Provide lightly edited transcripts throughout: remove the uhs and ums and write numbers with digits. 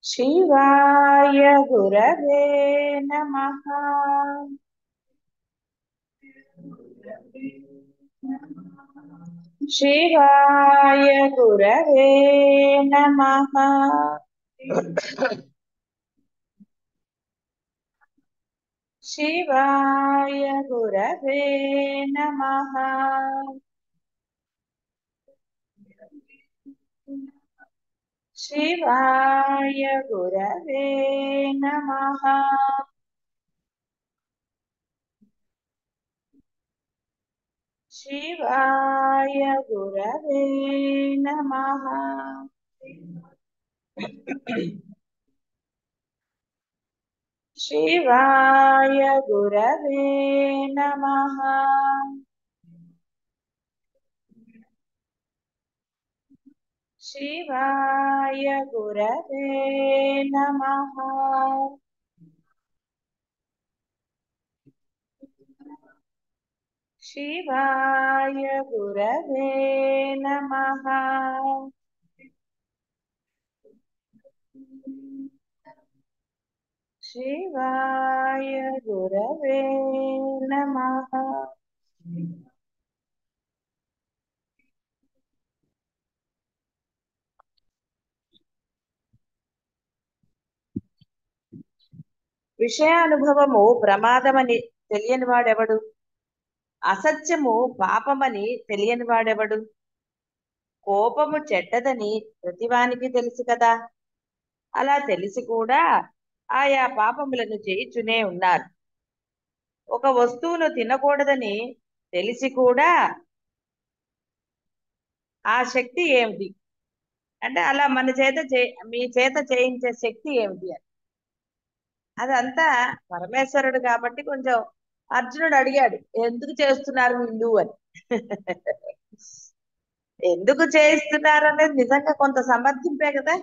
शिवाय गुरवे नमः। शिवाय गुरवे नमः। शिवाय गुरवे नमः। शिवाय गुरवे नमः। शिवाय गुरवे नमः। शिवाय गुरवे नमः। शिवाय गुरवे नमः। शिवाय गुरवे नमः। शिवाय गुरवे नमः। విషయానుభవము ప్రమాదమని తెలియని వాడెవడు? అసత్యము పాపమని తెలియని వాడెవడు? కోపము చెడ్డదని ప్రతివానికి తెలుసు కదా. అలా తెలిసి కూడా ఆయా పాపములను చేయుచునే ఉన్నారు. ఒక వస్తువును తినకూడదని తెలిసి కూడా ఆ శక్తి ఏమిటి అంటే అలా మన చేత మీ చేత చేయించే శక్తి ఏమిటి అని. అదంతా పరమేశ్వరుడు కాబట్టి కొంచెం అర్జునుడు అడిగాడు, ఎందుకు చేస్తున్నారు వీళ్ళు అని. ఎందుకు చేయిస్తున్నారు అనేది నిజంగా కొంత సమర్థింపే కదా.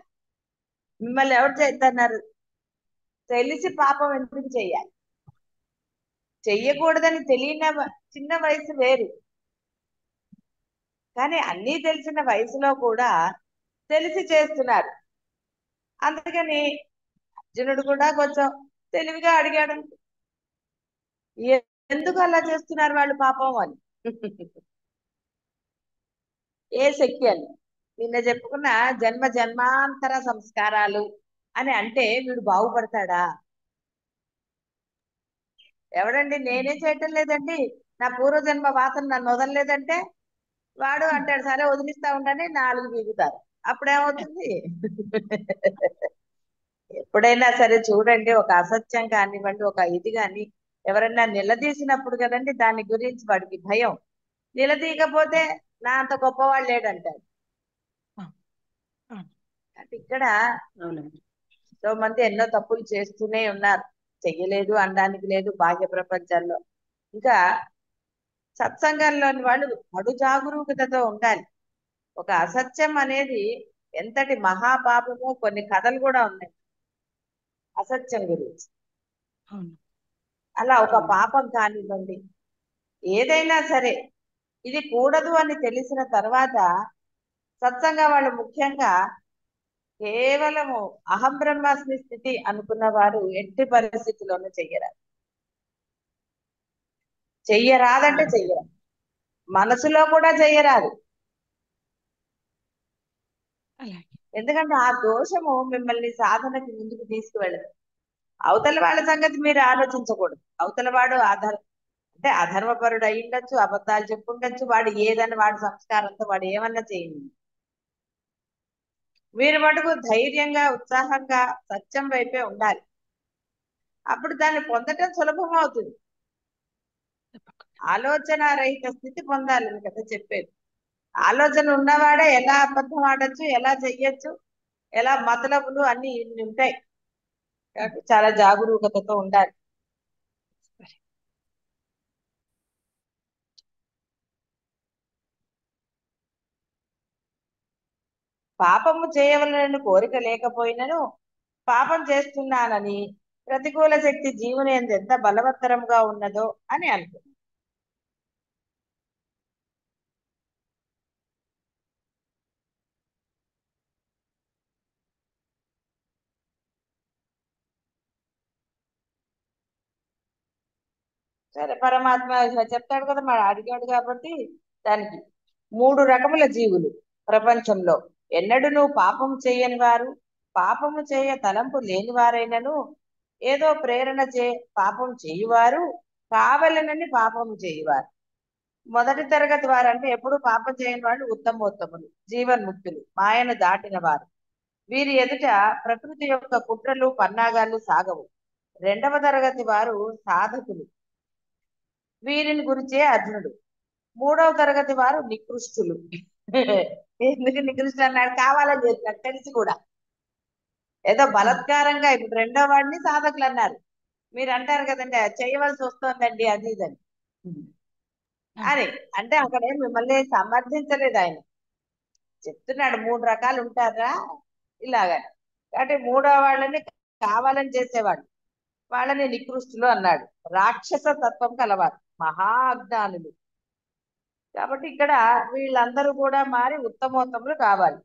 మిమ్మల్ని ఎవరు చేస్తున్నారు? తెలిసి పాపం ఎందుకు చెయ్యాలి? చెయ్యకూడదని తెలియని చిన్న వయసు వేరు, కానీ అన్నీ తెలిసిన వయసులో కూడా తెలిసి చేస్తున్నారు. అందుకని అర్జునుడు కూడా కొంచెం తెలివిగా అడిగాడు, ఎందుకు అలా చేస్తున్నారు వాళ్ళు పాపం అని. ఏ శక్తి అని నిన్న చెప్పుకున్న జన్మ జన్మాంతర సంస్కారాలు అని అంటే వీడు బాగుపడతాడా? ఎవడండి, నేనే చేయటం లేదండి, నా పూర్వజన్మ వాసన నన్ను వదలలేదంటే వాడు అంటాడు, సరే వదిలిస్తా ఉండని నాలుగు బీగుతారు. అప్పుడేమవుతుంది? ఎప్పుడైనా సరే చూడండి, ఒక అసత్యం కానివ్వండి, ఒక ఇది కాని ఎవరన్నా నిలదీసినప్పుడు కదండి దాని గురించి వాడికి భయం. నిలదీయకపోతే నా అంత గొప్పవాళ్ళు లేడంటాడు. అంటే ఇక్కడ ఎంతో మంది ఎన్నో తప్పులు చేస్తూనే ఉన్నారు. చెయ్యలేదు అనడానికి లేదు బాహ్య ప్రపంచాల్లో. ఇంకా సత్సంగంలోని వాళ్ళు కడు జాగరూకతతో ఉండాలి. ఒక అసత్యం అనేది ఎంతటి మహాపాపమో కొన్ని కథలు కూడా ఉన్నాయి అసత్యం గురించి. అలా ఒక పాపం కానివ్వండి, ఏదైనా సరే ఇది కూడదు అని తెలిసిన తర్వాత సత్సంగ వాళ్ళు ముఖ్యంగా కేవలము అహం బ్రహ్మాస్మి స్థితి అనుకున్న వారు ఎట్టి పరిస్థితిలోనూ చెయ్యరాదు. చెయ్యరాదంటే చెయ్యరాదు, మనసులో కూడా చెయ్యరాదు. ఎందుకంటే ఆ దోషము మిమ్మల్ని సాధనకి ముందుకు తీసుకువెళ్ళదు. అవతల వాళ్ళ సంగతి మీరు ఆలోచించకూడదు. అవతల వాడు అంటే అధర్మపరుడు అయి ఉండొచ్చు, అబద్ధాలు చెప్పుండొచ్చు, వాడు ఏదని వాడి సంస్కారంతో వాడు ఏమన్నా చేయండి. మీరు మటుకు ధైర్యంగా ఉత్సాహంగా సత్యం వైపే ఉండాలి. అప్పుడు దాన్ని పొందటం సులభం అవుతుంది. ఆలోచన రహిత స్థితి పొందాలని కదా చెప్పేది. ఆలోచన ఉన్నవాడే ఎలా అబద్ధం ఆడచ్చు, ఎలా చెయ్యొచ్చు, ఎలా మతలబులు అన్ని ఇన్ని ఉంటాయి. కాబట్టి చాలా జాగరూకతతో ఉండాలి. పాపము చేయవలనని కోరిక లేకపోయినను పాపం చేస్తున్నానని ప్రతికూల శక్తి జీవుని యందు ఎంత బలవత్తరంగా ఉన్నదో అని అనుకుంది. సరే పరమాత్మ చెప్తాడు కదా, మరి అడిగాడు కాబట్టి దానికి 3 రకముల జీవులు ప్రపంచంలో. ఎన్నడూ పాపం చేయని వారు, పాపము చేయ తలంపు లేని వారైనను, ఏదో ప్రేరణ చే పాపం చేయువారు, కావలనని పాపము చేయువారు. మొదటి తరగతి వారు అంటే ఎప్పుడు పాపం చేయని వాళ్ళు ఉత్తమోత్తములు, జీవన్ముక్తులు, మాయను దాటిన వారు. వీరి ఎదుట ప్రకృతి యొక్క కుట్రలు పన్నాగాలు సాగవు. 2వ తరగతి వారు సాధకులు, వీరిని గురించే అర్జునుడు. 3వ తరగతి వారు నికృష్టులు. ఎందుకు నికృష్టులు అన్నాడు? కావాలని చేసినాడు తెలిసి కూడా, ఏదో బలత్కారంగా. ఇప్పుడు 2వ వాడిని సాధకులు అన్నారు. మీరు అంటారు కదండి, చేయవలసి వస్తుందండి అది ఇదని అని. అంటే అక్కడ మిమ్మల్ని సమర్థించలేదు ఆయన, చెప్తున్నాడు 3 రకాలు ఉంటారా ఇలాగా. కాబట్టి 3వ వాళ్ళని కావాలని చేసేవాడు, వాళ్ళని నికృష్టులు అన్నాడు. రాక్షస తత్వం కలవారు, మహా అజ్ఞానులు. కాబట్టి ఇక్కడ వీళ్ళందరూ కూడా మారి ఉత్తమోత్తములు కావాలి.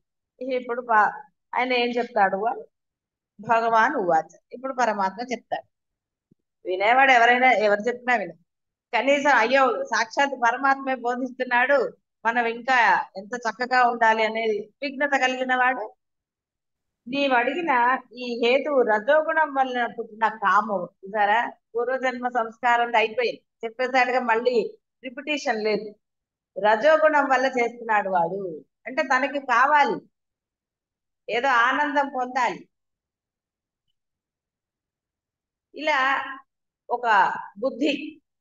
ఇప్పుడు ఆయన ఏం చెప్తాడు అని భగవాన్ ఉవాచ. ఇప్పుడు పరమాత్మ చెప్తాడు. వినేవాడు ఎవరైనా ఎవరు చెప్పినా విన, కనీసం అయ్యో సాక్షాత్ పరమాత్మే బోధిస్తున్నాడు, మనం ఇంకా ఎంత చక్కగా ఉండాలి అనేది విఘ్నత కలిగిన వాడు. నీవు అడిగిన ఈ హేతు రజోగుణం వల్ల పుట్టిన కామం, సరే పూర్వజన్మ సంస్కారం అయిపోయింది చెప్పేసాడుగా, మళ్ళీ రిపిటేషన్ లేదు. రజోగుణం వల్ల చేస్తున్నాడు వాడు, అంటే తనకి కావాలి, ఏదో ఆనందం పొందాలి, ఇలా ఒక బుద్ధి,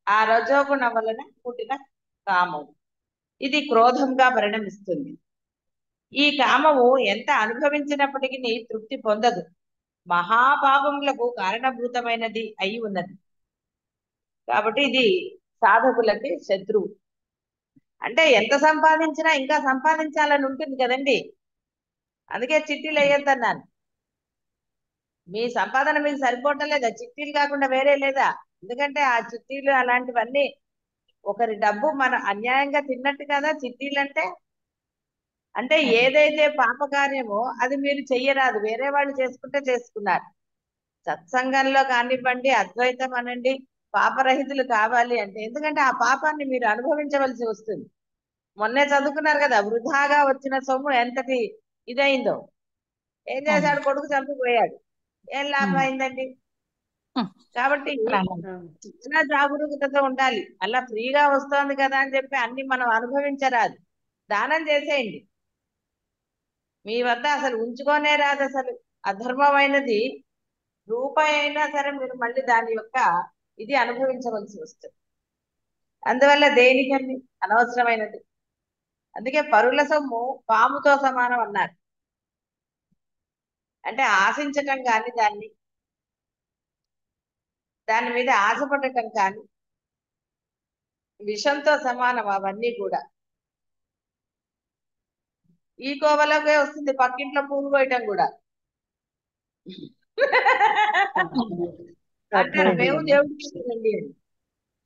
ఆ రజోగుణం వలన పుట్టిన కామం. ఇది క్రోధంగా పరిణమిస్తుంది. ఈ కామము ఎంత అనుభవించినప్పటికీ తృప్తి పొందదు, మహాపాపములకు కారణభూతమైనది అయి ఉన్నది. కాబట్టి ఇది సాధకులకి శత్రువు. అంటే ఎంత సంపాదించినా ఇంకా సంపాదించాలని ఉంటుంది కదండి, అందుకే చిట్టీలు వేయొద్దన్నాను. మీ సంపాదన మీకు సరిపోవటం లేదా? చిట్టీలు కాకుండా వేరే లేదా? ఎందుకంటే ఆ చిట్టీలు అలాంటివన్నీ ఒకరి డబ్బు మన అన్యాయంగా తిన్నట్టు కదా చిట్టీలు అంటే. అంటే ఏదైతే పాపకార్యమో అది మీరు చెయ్యరాదు, వేరే వాళ్ళు చేసుకుంటే చేసుకున్నారు. సత్సంగంలో కానివ్వండి, అద్వైతం అనండి, పాపరహితులు కావాలి అంటే, ఎందుకంటే ఆ పాపాన్ని మీరు అనుభవించవలసి వస్తుంది. మొన్నే చదువుకున్నారు కదా, వృధాగా వచ్చిన సొమ్ము ఎంతటి ఇదైందో. ఏం చేశాడు? కొడుకు చంపిపోయాడు, ఏం లాభం అయిందండి? కాబట్టి చాలా జాగరూకతతో ఉండాలి. అలా ఫ్రీగా వస్తోంది కదా అని చెప్పి అన్ని మనం అనుభవించరాదు, దానం చేసేయండి. మీ వద్ద అసలు ఉంచుకోనే రాదు, అసలు అధర్మమైనది రూపాయి అయినా సరే మీరు మళ్ళీ దాని యొక్క ఇది అనుభవించవలసి వస్తుంది. అందువల్ల దేనికండి అనవసరమైనది. అందుకే పరుల సొమ్ము పాముతో సమానం అన్నారు. అంటే ఆశించటం కానీ, దాని మీద ఆశపడటం కానీ విషంతో సమానం. అవన్నీ కూడా ఈ కోవలోకే వస్తుంది, పక్కింట్లో పూలు పోయటం కూడా. అంటారు మేము దేవుడికి ఇవ్వండి అని.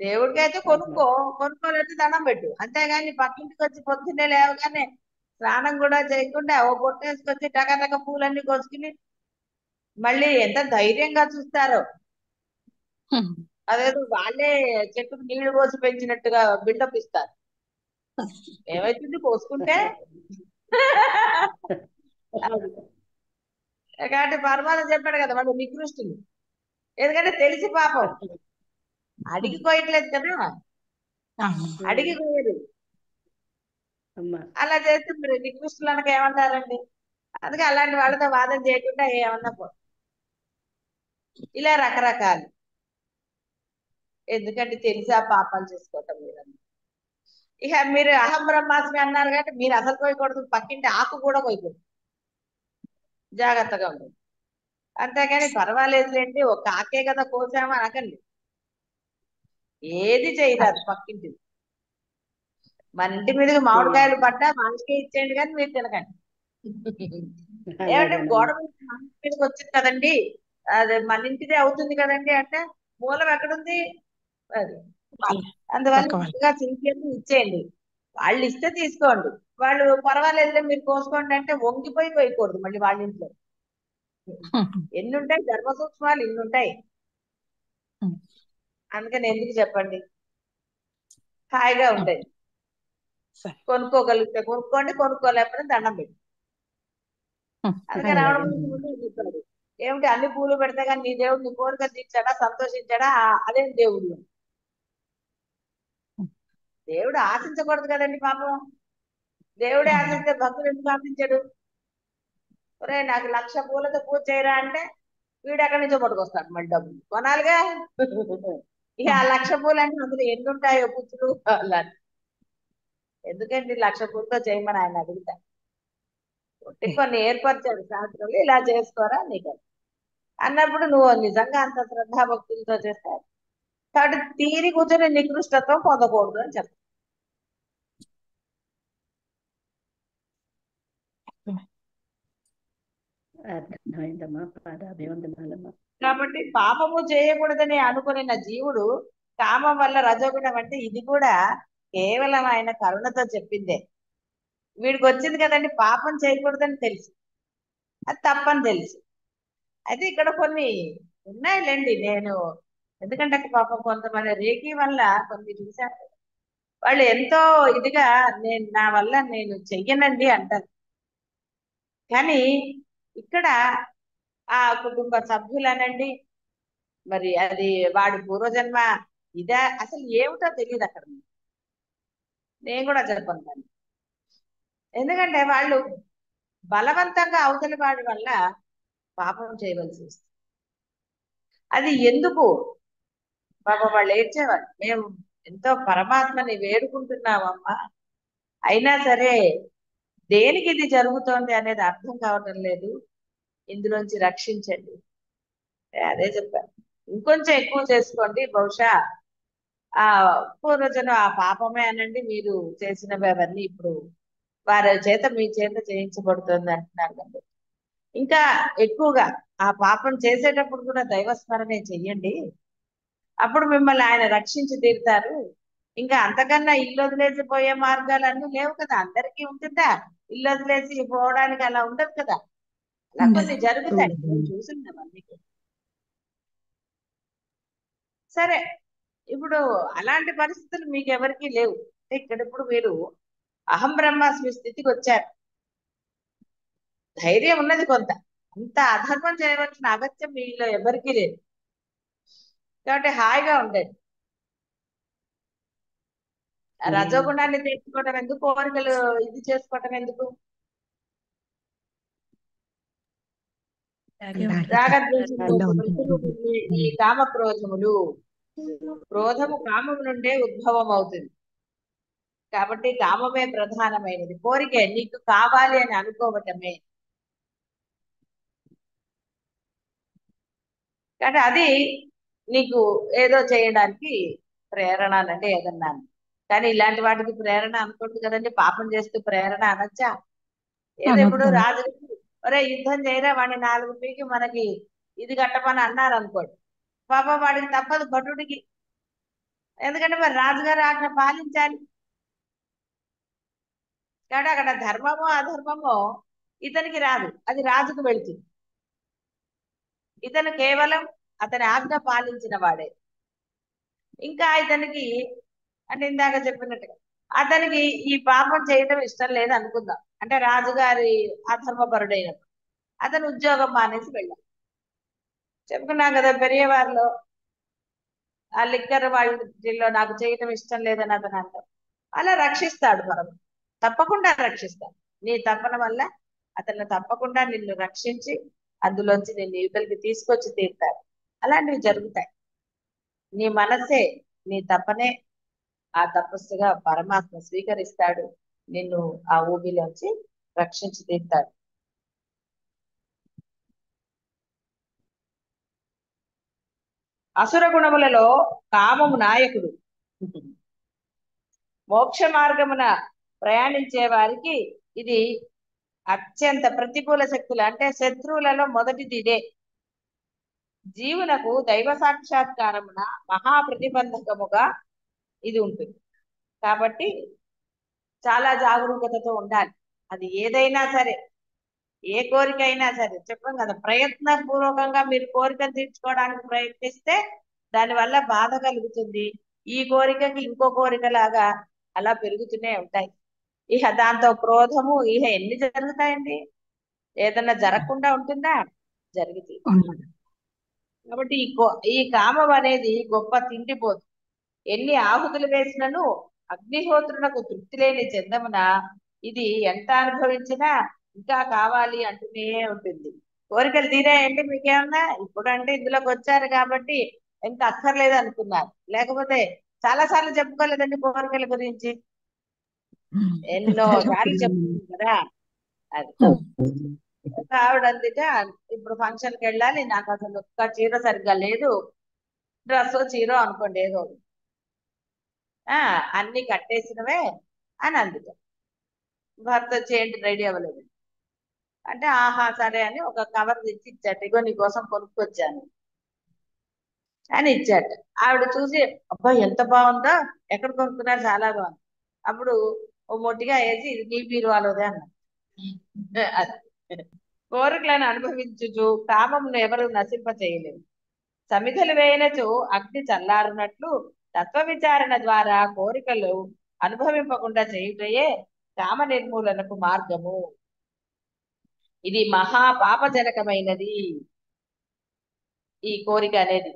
దేవుడికి అయితే కొనుక్కోలేదు దండం పెట్టు, అంతేగాని పక్కింటికి వచ్చి పొద్దున్నే లేవగానే స్నానం కూడా చేయకుండా ఓ పొట్టేసుకొచ్చి టకటక పూలన్నీ కోసుకుని మళ్ళీ ఎంత ధైర్యంగా చూస్తారో. అదేదో వాళ్ళే చెట్టుకు నీళ్లు పోసి పెంచినట్టుగా బిల్డప్ ఇస్తారు. ఏమైతుంది కోసుకుంటే? అది కాబట్టి పరమాత్మ చెప్పాడు కదా, వాడు నికృష్టులు. ఎందుకంటే తెలిసి పాపం అడిగి కోయట్లేదు కదా, అడిగి కోయరు. అలా చేస్తే మీరు నికృష్టులు అనక ఏమంటారండి? అందుకే అలాంటి వాళ్ళతో వాదన చేయకుండా ఏమన్నా ఇలా రకరకాలు. ఎందుకంటే తెలిసి ఆ పాపాలు చేసుకోవటం మీరు. ఇక మీరు అహం బ్రహ్మాస్మి అన్నారు కాబట్టి మీరు అసలు కోయకూడదు, పక్కింటి ఆకు కూడా కోయకూడదు, జాగ్రత్తగా ఉంటుంది. అంతేగాని పర్వాలేదులేండి ఒక ఆకే కదా కోసామా అనకండి. ఏది చేయరాదు పక్కింటి. మన ఇంటి మీదకి మామిడికాయలు పడ్డా మనకే ఇచ్చేయండి కానీ మీరు తినకండి. ఏమంటే గోడ మీదకి వచ్చింది కదండి, అది మన ఇంటిదే అవుతుంది కదండి అంటే మూలం ఎక్కడుంది? అది అందువల్ల సిన్సియర్గా ఇచ్చేయండి. వాళ్ళు ఇస్తే తీసుకోండి, వాళ్ళు పర్వాలేదులే మీరు కోసుకోండి అంటే వంగిపోయి పోయకూడదు మళ్ళీ వాళ్ళ ఇంట్లో. ఎన్ని ఉంటాయి ధర్మ సూక్ష్మాలు, ఇన్ని ఉంటాయి. అందుకని ఎందుకు చెప్పండి, హాయిగా ఉండేది. సరే. కొనుక్కోగలిగితే కొనుక్కోండి, కొనుక్కోలేకపోతే దండం పెట్టి. అందుకే రావణ అలాగే. మహర్షి ముందు చెప్పాడు, ఏమిటి అన్ని పూలు పెడతా కానీ నీ దేవుడు నీ కోరిక తీర్చాడా, సంతోషించాడా, అదేం దేవుడు. దేవుడు ఆశించకూడదు కదండి పాపం. దేవుడే ఆశిస్తే భక్తులు ఎందుకు ఆశించాడు? ఒరే నాకు 1,00,000 పూలతో పూజ చేయరా అంటే వీడు ఎక్కడి నుంచో పట్టుకొస్తాడు మళ్ళీ డబ్బులు కొనాలిగా. ఇక ఆ 1,00,000 పూలు అంటే అందులో ఎన్ని ఉంటాయో పుచ్చులు అలా. ఎందుకండి 1,00,000 పూలతో చేయమని ఆయన అడుగుతా. కొన్ని ఏర్పరిచాడు శాస్త్రాలు, ఇలా చేసుకోరా నీకు అన్నప్పుడు నువ్వు నిజంగా అంత శ్రద్ధాభక్తులతో చేస్తావు కాబట్టి తీరి కూర్చొని నికృష్టత్వం పొందకూడదు అని చెప్తాను. అర్థమైందమ్మా, పాదాభివందనాలమ్మా. కాబట్టి పాపము చేయకూడదని అనుకున్న జీవుడు కామం వల్ల రజోగుణం అంటే ఇది కూడా కేవలం ఆయన కరుణతో చెప్పిందే. వీడికి వచ్చింది కదండి పాపం చేయకూడదని తెలుసు, అది తప్పని తెలుసు. అయితే ఇక్కడ కొన్ని ఉన్నాయిలేండి. నేను ఎందుకంటే పాపం కొంతమంది రేఖీ వల్ల కొన్ని చూశాను, వాళ్ళు ఎంతో ఇదిగా నా వల్ల నేను చెయ్యనండి అంటారు. కానీ ఇక్కడ ఆ కుటుంబ సభ్యులనండి, మరి అది వాడి పూర్వజన్మ ఇదా అసలు ఏమిటో తెలియదు అక్కడ. నేను కూడా చెప్పను కానీ, ఎందుకంటే వాళ్ళు బలవంతంగా అవతలి వాడి వల్ల పాపం చేయవలసి వస్తుంది. అది ఎందుకు పాపం వాళ్ళు ఏడ్చేవాళ్ళు, మేము ఎంతో పరమాత్మని వేడుకుంటున్నామమ్మా, అయినా సరే దేనికి ఇది జరుగుతోంది అనేది అర్థం కావటం లేదు, ఇందులోంచి రక్షించండి. అదే చెప్పాను, ఇంకొంచెం ఎక్కువ చేసుకోండి, బహుశా ఆ పూర్వజను ఆ పాపమే అనండి, మీరు చేసినవి అవన్నీ ఇప్పుడు వారి చేత మీ చేత చేయించబడుతుంది అంటున్నారు కదా. ఇంకా ఎక్కువగా ఆ పాపం చేసేటప్పుడు కూడా దైవస్మరణే చెయ్యండి, అప్పుడు మిమ్మల్ని ఆయన రక్షించి తీరుతారు. ఇంకా అంతకన్నా ఇల్లు వదిలేసి పోయే మార్గాలు అన్నీ లేవు కదా, అందరికీ ఉంటుందా ఇల్లు వదిలేసి పోవడానికి? అలా ఉండదు కదా, అలా కొన్ని జరుగుతాయి, నేను చూసింది అన్నీ. సరే, ఇప్పుడు అలాంటి పరిస్థితులు మీకు ఎవరికీ లేవు. ఇక్కడ ఇప్పుడు మీరు అహం బ్రహ్మాస్మి స్థితికి వచ్చారు, ధైర్యం ఉన్నది కొంత, అంత అధర్మం చేయవలసిన అగత్యం మీలో ఎవరికీ లేదు కాబట్టి హాయిగా ఉండేది. రజోగుణాన్ని తెచ్చుకోవడం ఎందుకు, కోరికలు ఇది చేసుకోవటం ఎందుకు? రాగద్వేషములు ఈ కామ క్రోధములు, క్రోధము కామము నుండే ఉద్భవం అవుతుంది కాబట్టి కామమే ప్రధానమైనది. కోరికే నీకు కావాలి అని అనుకోవటమే, కానీ అది నీకు ఏదో చేయడానికి ప్రేరణ అనంటే ఏదన్నా. కానీ ఇలాంటి వాటికి ప్రేరణ అనుకోండి కదండి, పాపం చేస్తూ ప్రేరణ అనొచ్చా? ఏదో ఇప్పుడు రాజు ఒరే యుద్ధం చేయరా వాడిని 4 పీకి మనకి ఇది కట్టమని అన్నారు అనుకోండి, పాపం వాడికి తప్పదు భటుడికి, ఎందుకంటే మరి రాజుగారు ఆజ్ఞ పాలించాలి. కాబట్టి అక్కడ ధర్మమో అధర్మమో ఇతనికి రాదు, అది రాజుకు వెళుతుంది. ఇతను కేవలం అతని ఆజ్ఞ పాలించిన వాడే. ఇంకా ఇతనికి అంటే ఇందాక చెప్పినట్టుగా అతనికి ఈ పాపం చేయడం ఇష్టం లేదు అనుకుందాం, అంటే రాజుగారి అధర్మపరుడైనప్పుడు అతను ఉద్యోగం మానేసి వెళ్ళాలి. చెప్పుకున్నాం కదా పెరియవారిలో, ఆ లిక్కర్ వాళ్ళలో నాకు చేయటం ఇష్టం లేదని అతను అంటాం, అలా రక్షిస్తాడు పరమ, తప్పకుండా రక్షిస్తాడు. నీ తపన వల్ల అతను తప్పకుండా నిన్ను రక్షించి అందులోంచి నిన్ను యువతలకి తీసుకొచ్చి తీరుతాడు. అలాంటివి జరుగుతాయి. నీ మనసే, నీ తపనే ఆ తపస్సుగా పరమాత్మ స్వీకరిస్తాడు, నిన్ను ఆ ఊబిలోంచి రక్షించి తీరుతాడు. అసుర గుణములలో కామము నాయకుడు. మోక్ష మార్గమున ప్రయాణించే వారికి ఇది అత్యంత ప్రతికూల శక్తులు, అంటే శత్రువులలో మొదటిది ఇదే. జీవునకు దైవ సాక్షాత్కారమున మహా ప్రతిబంధకముగా ఇది ఉంటుంది కాబట్టి చాలా జాగరూకతతో ఉండాలి. అది ఏదైనా సరే, ఏ కోరిక అయినా సరే, చెప్పాం కదా, ప్రయత్నపూర్వకంగా మీరు కోరికను తీర్చుకోవడానికి ప్రయత్నిస్తే దానివల్ల బాధ కలుగుతుంది. ఈ కోరికకి ఇంకో కోరికలాగా అలా పెరుగుతూనే ఉంటాయి. ఇహ దాంతో క్రోధము ఇహ ఎన్ని జరుగుతాయండి? ఏదన్నా జరగకుండా ఉంటుందా? జరుగుతుంది. ఉండదు. కాబట్టి ఈ కామం అనేది గొప్ప తిండిపోతు. ఎన్ని ఆహుతులు వేసినను అగ్నిహోత్రునకు తృప్తి లేని చందమున ఇది ఎంత అనుభవించినా ఇంకా కావాలి అంటూనే ఉంటుంది. కోరికలు తీరాయండి మీకేమన్నా? ఇప్పుడు అంటే ఇందులోకి వచ్చారు కాబట్టి ఎంత అక్కర్లేదు అనుకున్నారు, లేకపోతే చాలా సార్లు చెప్పుకోలేదండి కోరికల గురించి, ఎన్నో సార్లు చెప్పుకున్నాం కదా. అది ఒక ఆవిడ అందుట ఇప్పుడు ఫంక్షన్కి వెళ్ళాలి, నాకు అసలు ఒక్క చీర సరిగ్గా లేదు, డ్రెస్ చీర అనుకోండి ఏదో అన్ని కట్టేసినవే అని అందుట. భర్త వచ్చి ఏంటి రెడీ అవ్వలేదు అంటే, ఆహా సరే అని ఒక కవర్ తెచ్చి ఇచ్చాట, ఇగో నీకోసం కొనుక్కొచ్చాను అని ఇచ్చాట. ఆవిడ చూసి అబ్బా ఎంత బాగుందో, ఎక్కడ కొనుక్కున్నారు, చాలా బాగుంది. అప్పుడు ఓ మొట్టిగా వేసి ఇది నీ బీరువాలోదే అన్న. కోరికలను అనుభవించుచు కామమును ఎవరు నశింప చేయలేరు. సమిధలు వేయనచు అగ్ని చల్లారునట్లు తత్వ విచారణ ద్వారా కోరికలు అనుభవింపకుండా చేయుటయే కామ నిర్మూలనకు మార్గము. ఇది మహా పాపజనకమైనది. ఈ కోరిక అనేది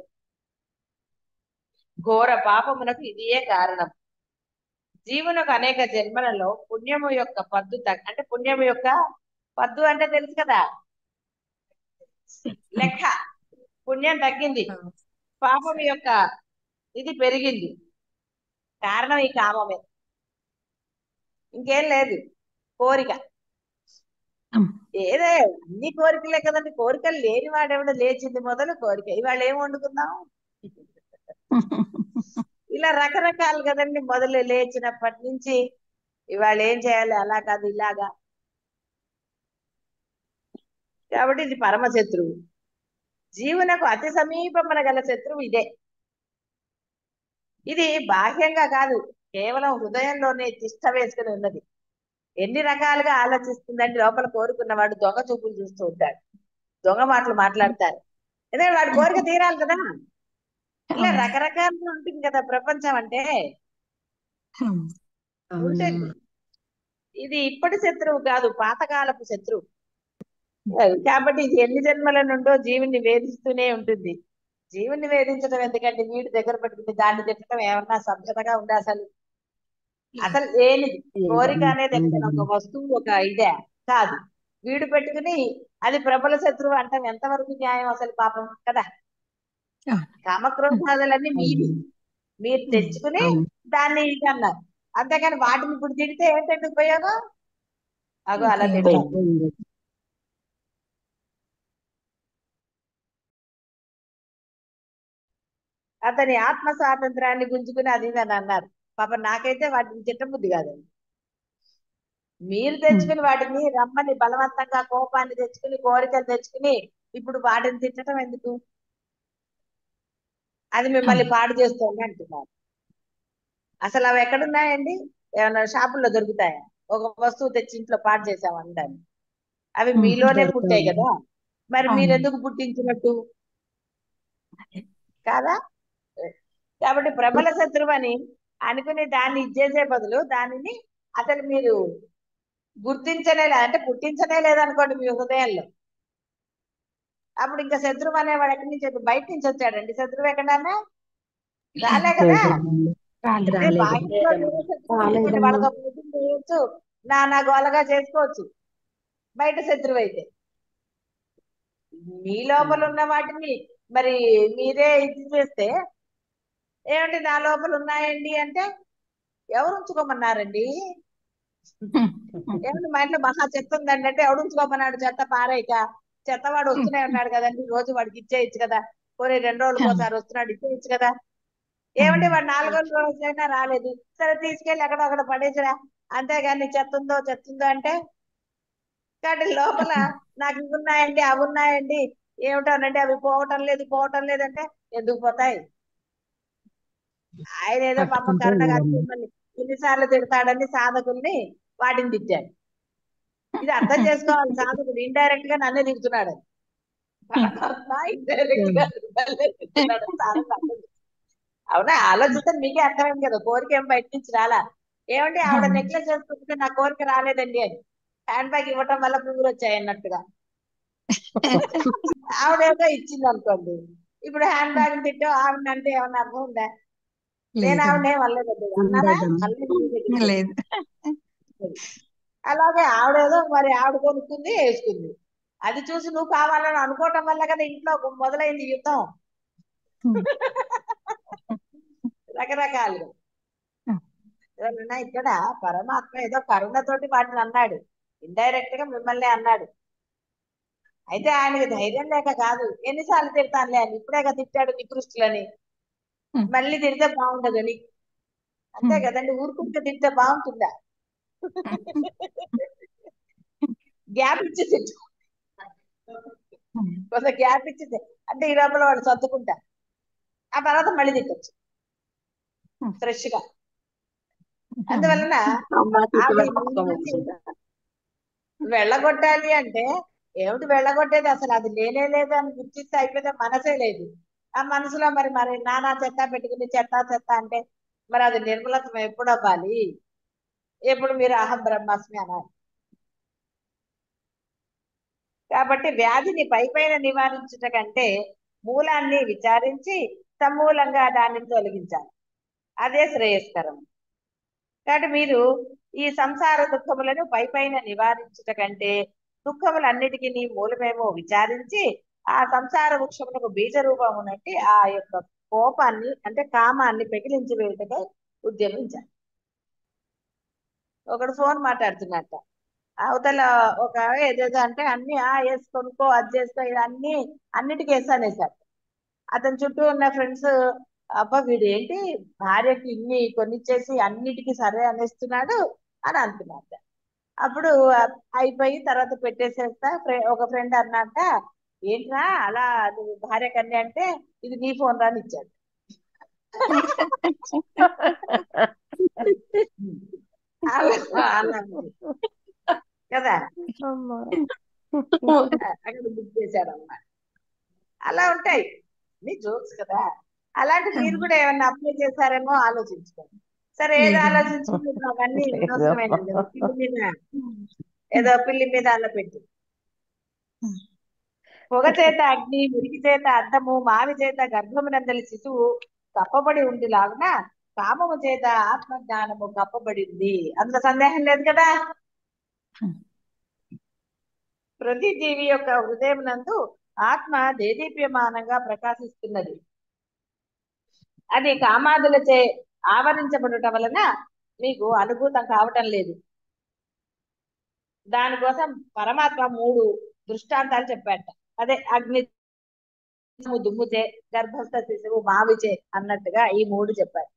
ఘోర పాపమునకు ఇదియే కారణం. జీవునకు అనేక జన్మలలో పుణ్యము యొక్క పద్దు అంటే పుణ్యము యొక్క పద్దు అంటే తెలుసు కదా, లెక్క. పుణ్యం తగ్గింది, పాపం యొక్క ఇది పెరిగింది. కారణం ఈ కామమే, ఇంకేం లేదు. కోరిక ఏదే అన్ని కోరికలే కదండి. కోరికలు లేని వాడెవడో లేచింది మొదలు కోరిక. ఇవాళ ఏం వండుకుందాం, ఇలా రకరకాలు కదండి. మొదలు లేచినప్పటి నుంచి ఇవాళ ఏం చేయాలి, అలా కాదు ఇలాగా. కాబట్టి ఇది పరమ శత్రువు. జీవునకు అతి సమీపమున గల శత్రువు ఇదే. ఇది బాహ్యంగా కాదు, కేవలం హృదయంలోనే తిష్ట వేసుకుని ఉన్నది. ఎన్ని రకాలుగా ఆలోచిస్తుందంటే, లోపల కోరుకున్నవాడు దొంగ చూపులు చూస్తూ ఉంటాడు, దొంగ మాటలు మాట్లాడతారు. ఎందుకంటే వాడి కోరిక తీరాలి కదా. ఇలా రకరకాలుగా ఉంటుంది కదా ప్రపంచం అంటే. ఉంటుంది. ఇది ఇప్పటి శత్రువు కాదు, పాతకాలపు శత్రువు. కాబట్టి ఇది ఎన్ని జన్మల నుండో జీవుని వేధిస్తూనే ఉంటుంది. జీవుని వేధించడం ఎందుకంటే, వీడి దగ్గర పెట్టుకుంటే దాన్ని తిట్టడం ఏమన్నా సభ్యతగా ఉందా? అసలు అసలు ఏనిది కోరిక అనేది ఎక్కడ ఒక వస్తువు, ఒక ఇదే కాదు. వీడు పెట్టుకుని అది ప్రబల శత్రువు అంటాం, ఎంతవరకు న్యాయం అసలు? పాపం కదా. కామక్రోధాదులన్నీ మీవి, మీరు తెచ్చుకుని దాన్ని ఇది అన్నారు. అంతేకాని వాటిని ఇప్పుడు తిడితే ఏంటంటే ఉపయోగం? అగో అలా తిడతారు. అతని ఆత్మ స్వాతంత్రాన్ని గుంజుకుని అది ఇది అని అన్నారు. పాపం నాకైతే వాటిని తిట్టబుద్ధి కాదండి. మీరు తెచ్చుకుని వాటిని రమ్మని బలవంతంగా కోపాన్ని తెచ్చుకుని కోరికలు తెచ్చుకుని ఇప్పుడు వాటిని తిట్టడం ఎందుకు? అది మిమ్మల్ని పాడు చేస్తుంది అంటున్నారు. అసలు అవి ఎక్కడున్నాయండి? ఏమన్నా షాపుల్లో దొరుకుతాయా? ఒక వస్తువు తెచ్చి ఇంట్లో పాడు చేసామంటాను. అవి మీలోనే పుట్టాయి కదా, మరి మీరెందుకు పుట్టించినట్టు కాదా? కాబట్టి ప్రబల శత్రువు అని అనుకుని దాన్ని ఇచ్చేసే బదులు దానిని అసలు మీరు గుర్తించనే అంటే పుట్టించనే లేదనుకోండి మీ హృదయంలో, అప్పుడు ఇంకా శత్రువు అనేవాడు ఎక్కడి నుంచి, బయట నుంచి వచ్చాడండి శత్రువు? ఎక్కడన్నా రాలే కదా. అదే బాహ్యంలో వాళ్ళతో పోటీ చేయొచ్చు, నా గోలగా చేసుకోవచ్చు బయట శత్రువు అయితే. మీ లోపల ఉన్న వాటిని మరి మీరే ఇది చేస్తే ఏమంటే నా లోపల ఉన్నాయండి అంటే ఎవరు ఉంచుకోమన్నారండి? ఏమంటే మా ఇంట్లో మహా చెత్త ఉందండి అంటే ఎవడు ఉంచుకోమన్నాడు? చెత్త పారేయక, చెత్తవాడు వస్తూనే ఉన్నాడు కదండి, రోజు వాడికి ఇచ్చేయచ్చు కదా. పోనీ 2 రోజులకు ఒకసారి వస్తున్నాడు, ఇచ్చేయచ్చు కదా. ఏమంటే వాడు 4వ రోజైనా రాలేదు, సరే తీసుకెళ్ళి ఎక్కడో అక్కడ పడేసిరా, అంతేగాని చెత్త ఉందో అంటే. కాబట్టి లోపల నాకు ఇవి ఉన్నాయండి, అవి ఉన్నాయండి, ఏమిటోనండి అవి పోవటం లేదంటే ఎందుకు పోతాయి? ఆయన ఏదో పాప కరుణ కాదు, మళ్ళీ ఎన్నిసార్లు తిడతాడని సాధకుల్ని వాటిని తిట్టాడు. ఇది అర్థం చేసుకోవాలి సాధకుడు, ఇండైరెక్ట్ గా నన్నే తిడుతున్నాడు. పరమాత్మ ఇండైరెక్ట్ గా మిమ్మల్ని తిడుతున్నాడు. చాలా తప్పదు. అవునా, ఆలోచిస్తే మీకే అర్థమైంది కదా, కోరిక ఏం బయట నుంచి రాలా. ఏమంటే ఆవిడ నెక్లెస్ చేసుకుంటే నా కోరిక రాలేదండి అని హ్యాండ్ బ్యాగ్ ఇవ్వటం వల్ల పువ్వులు వచ్చాయి అన్నట్టుగా ఆవిడేదో ఇచ్చింది అనుకోండి. ఇప్పుడు హ్యాండ్ బ్యాగ్ తిట్టో ఆవిడ అంటే ఏమన్నా అర్థం ఉందా? నేను లేదమ్మా. ఆవిడనే వల్లేదండి అన్నానా? లేదమ్మా. మళ్ళీ మీ దగ్గరికి లేదు. వచ్చి. అలాగే ఆవిడేదో మరి ఆవిడ కొనుక్కుంది వేసుకుంది. అది చూసి నువ్వు కావాలని అనుకోవటం వల్ల కదా ఇంట్లో మొదలైంది యుద్ధం రకరకాలుగా. ఏమన్నా ఇక్కడ పరమాత్మ ఏదో కరుణతోటి వాటిని అన్నాడు, ఇండైరెక్ట్ గా మిమ్మల్ని అన్నాడు. అయితే ఆయనకి ధైర్యం లేక కాదు, ఎన్నిసార్లు తిడతానులే అని, ఇప్పుడేగా తిట్టాడు నికృష్టులని, మళ్ళీ తిడితే బాగుండదని. అంతే కదండి, ఊరుకుంటే తిడితే బాగుంటుందా? గ్యాప్ ఇచ్చి తిట్టు, కొంత గ్యాప్ ఇచ్చి అంటే ఈ లోపల వాడు సర్దుకుంటా, ఆ తర్వాత మళ్ళీ తిట్టచ్చు ఫ్రెష్ గా. అందువలన అమ్మ ఆవిడ తిట్టుల మీ కోపం నుంచి వచ్చిందా? వెళ్ళగొట్టాలి అంటే ఏమిటి వెళ్ళగొట్టేది, అసలు అది లేనే లేదు అని గుర్తిస్తే అయిపోతే మనసే లేదు. ఆ మనసులో మరి మరి నానా చెత్త పెట్టుకుని చెత్త చెత్త అంటే మరి అది నిర్మలత్వం ఎప్పుడు అవ్వాలి? ఎప్పుడు మీరు అహం బ్రహ్మాస్మి అనాలి. కాబట్టి వ్యాధిని పైపైన నివారించుట కంటే మూలాన్ని విచారించి సమూలంగా దానిని తొలగించాలి, అదే శ్రేయస్కరం. కాబట్టి మీరు ఈ సంసార దుఃఖములను పైపైన నివారించుట కంటే దుఃఖములన్నిటికీ మూలమేమో విచారించి ఆ సంసార వృక్షములకు బీజ రూపం ఉన్నట్టు ఆ యొక్క కోపాన్ని అంటే కామాన్ని పెకిలించి వేయుటకై ఉద్యమించాలి. ఒకడు ఫోన్ మాట్లాడుతున్నట్ట, అవతల ఒక ఏదేదో అంటే అన్ని వేసి కొనుక్కో, అది చేసుకో, ఇవన్నీ అన్నిటికీ వేసానేసాడు. అతని చుట్టూ ఉన్న ఫ్రెండ్స్, అబ్బా వీడు ఏంటి భార్యకి ఇన్ని కొనిచ్చేసి అన్నిటికీ సరే అనేస్తున్నాడు అని అనుకున్నట్ట. అప్పుడు అయిపోయి తర్వాత పెట్టేసేస్తా ఒక ఫ్రెండ్ అన్నట్ట, ఏంట్రా అలా నువ్వు భార్య కన్య అంటే ఇది నీ ఫోన్ రాని ఇచ్చాడు. కదా, అక్కడ బుక్ చేశాడు అన్నమాట. అలా ఉంటాయి నీ జోక్స్ కదా. అలాంటి మీరు కూడా ఏమన్నా అప్లై చేశారేమో ఆలోచించుకోండి. సరే, ఏది లేదమ్మా. ఆలోచించుకుంటే అవన్నీ అనవసరమైనది. పిల్లి మీద ఏదో పిల్లి మీద అలా పెట్టి, పొగ చేత అగ్ని, మురికి చేత అద్దము, మావి చేత గర్భమునందలి శిశువు కప్పబడి ఉంది లాగున కామము చేత ఆత్మజ్ఞానము కప్పబడింది. అందులో సందేహం లేదు కదా. ప్రతి జీవి యొక్క హృదయం నందు ఆత్మ దేదీప్యమానంగా ప్రకాశిస్తున్నది. అది కామాదులచే ఆవరించబడటం వలన మీకు అనుభూతం కావటం లేదు. దానికోసం పరమాత్మ 3 దృష్టాంతాలు చెప్పాట. అదే అగ్ని దుమ్ముచే, గర్భస్థ శిశువు మావిచే అన్నట్టుగా ఈ 3 చెప్పారు.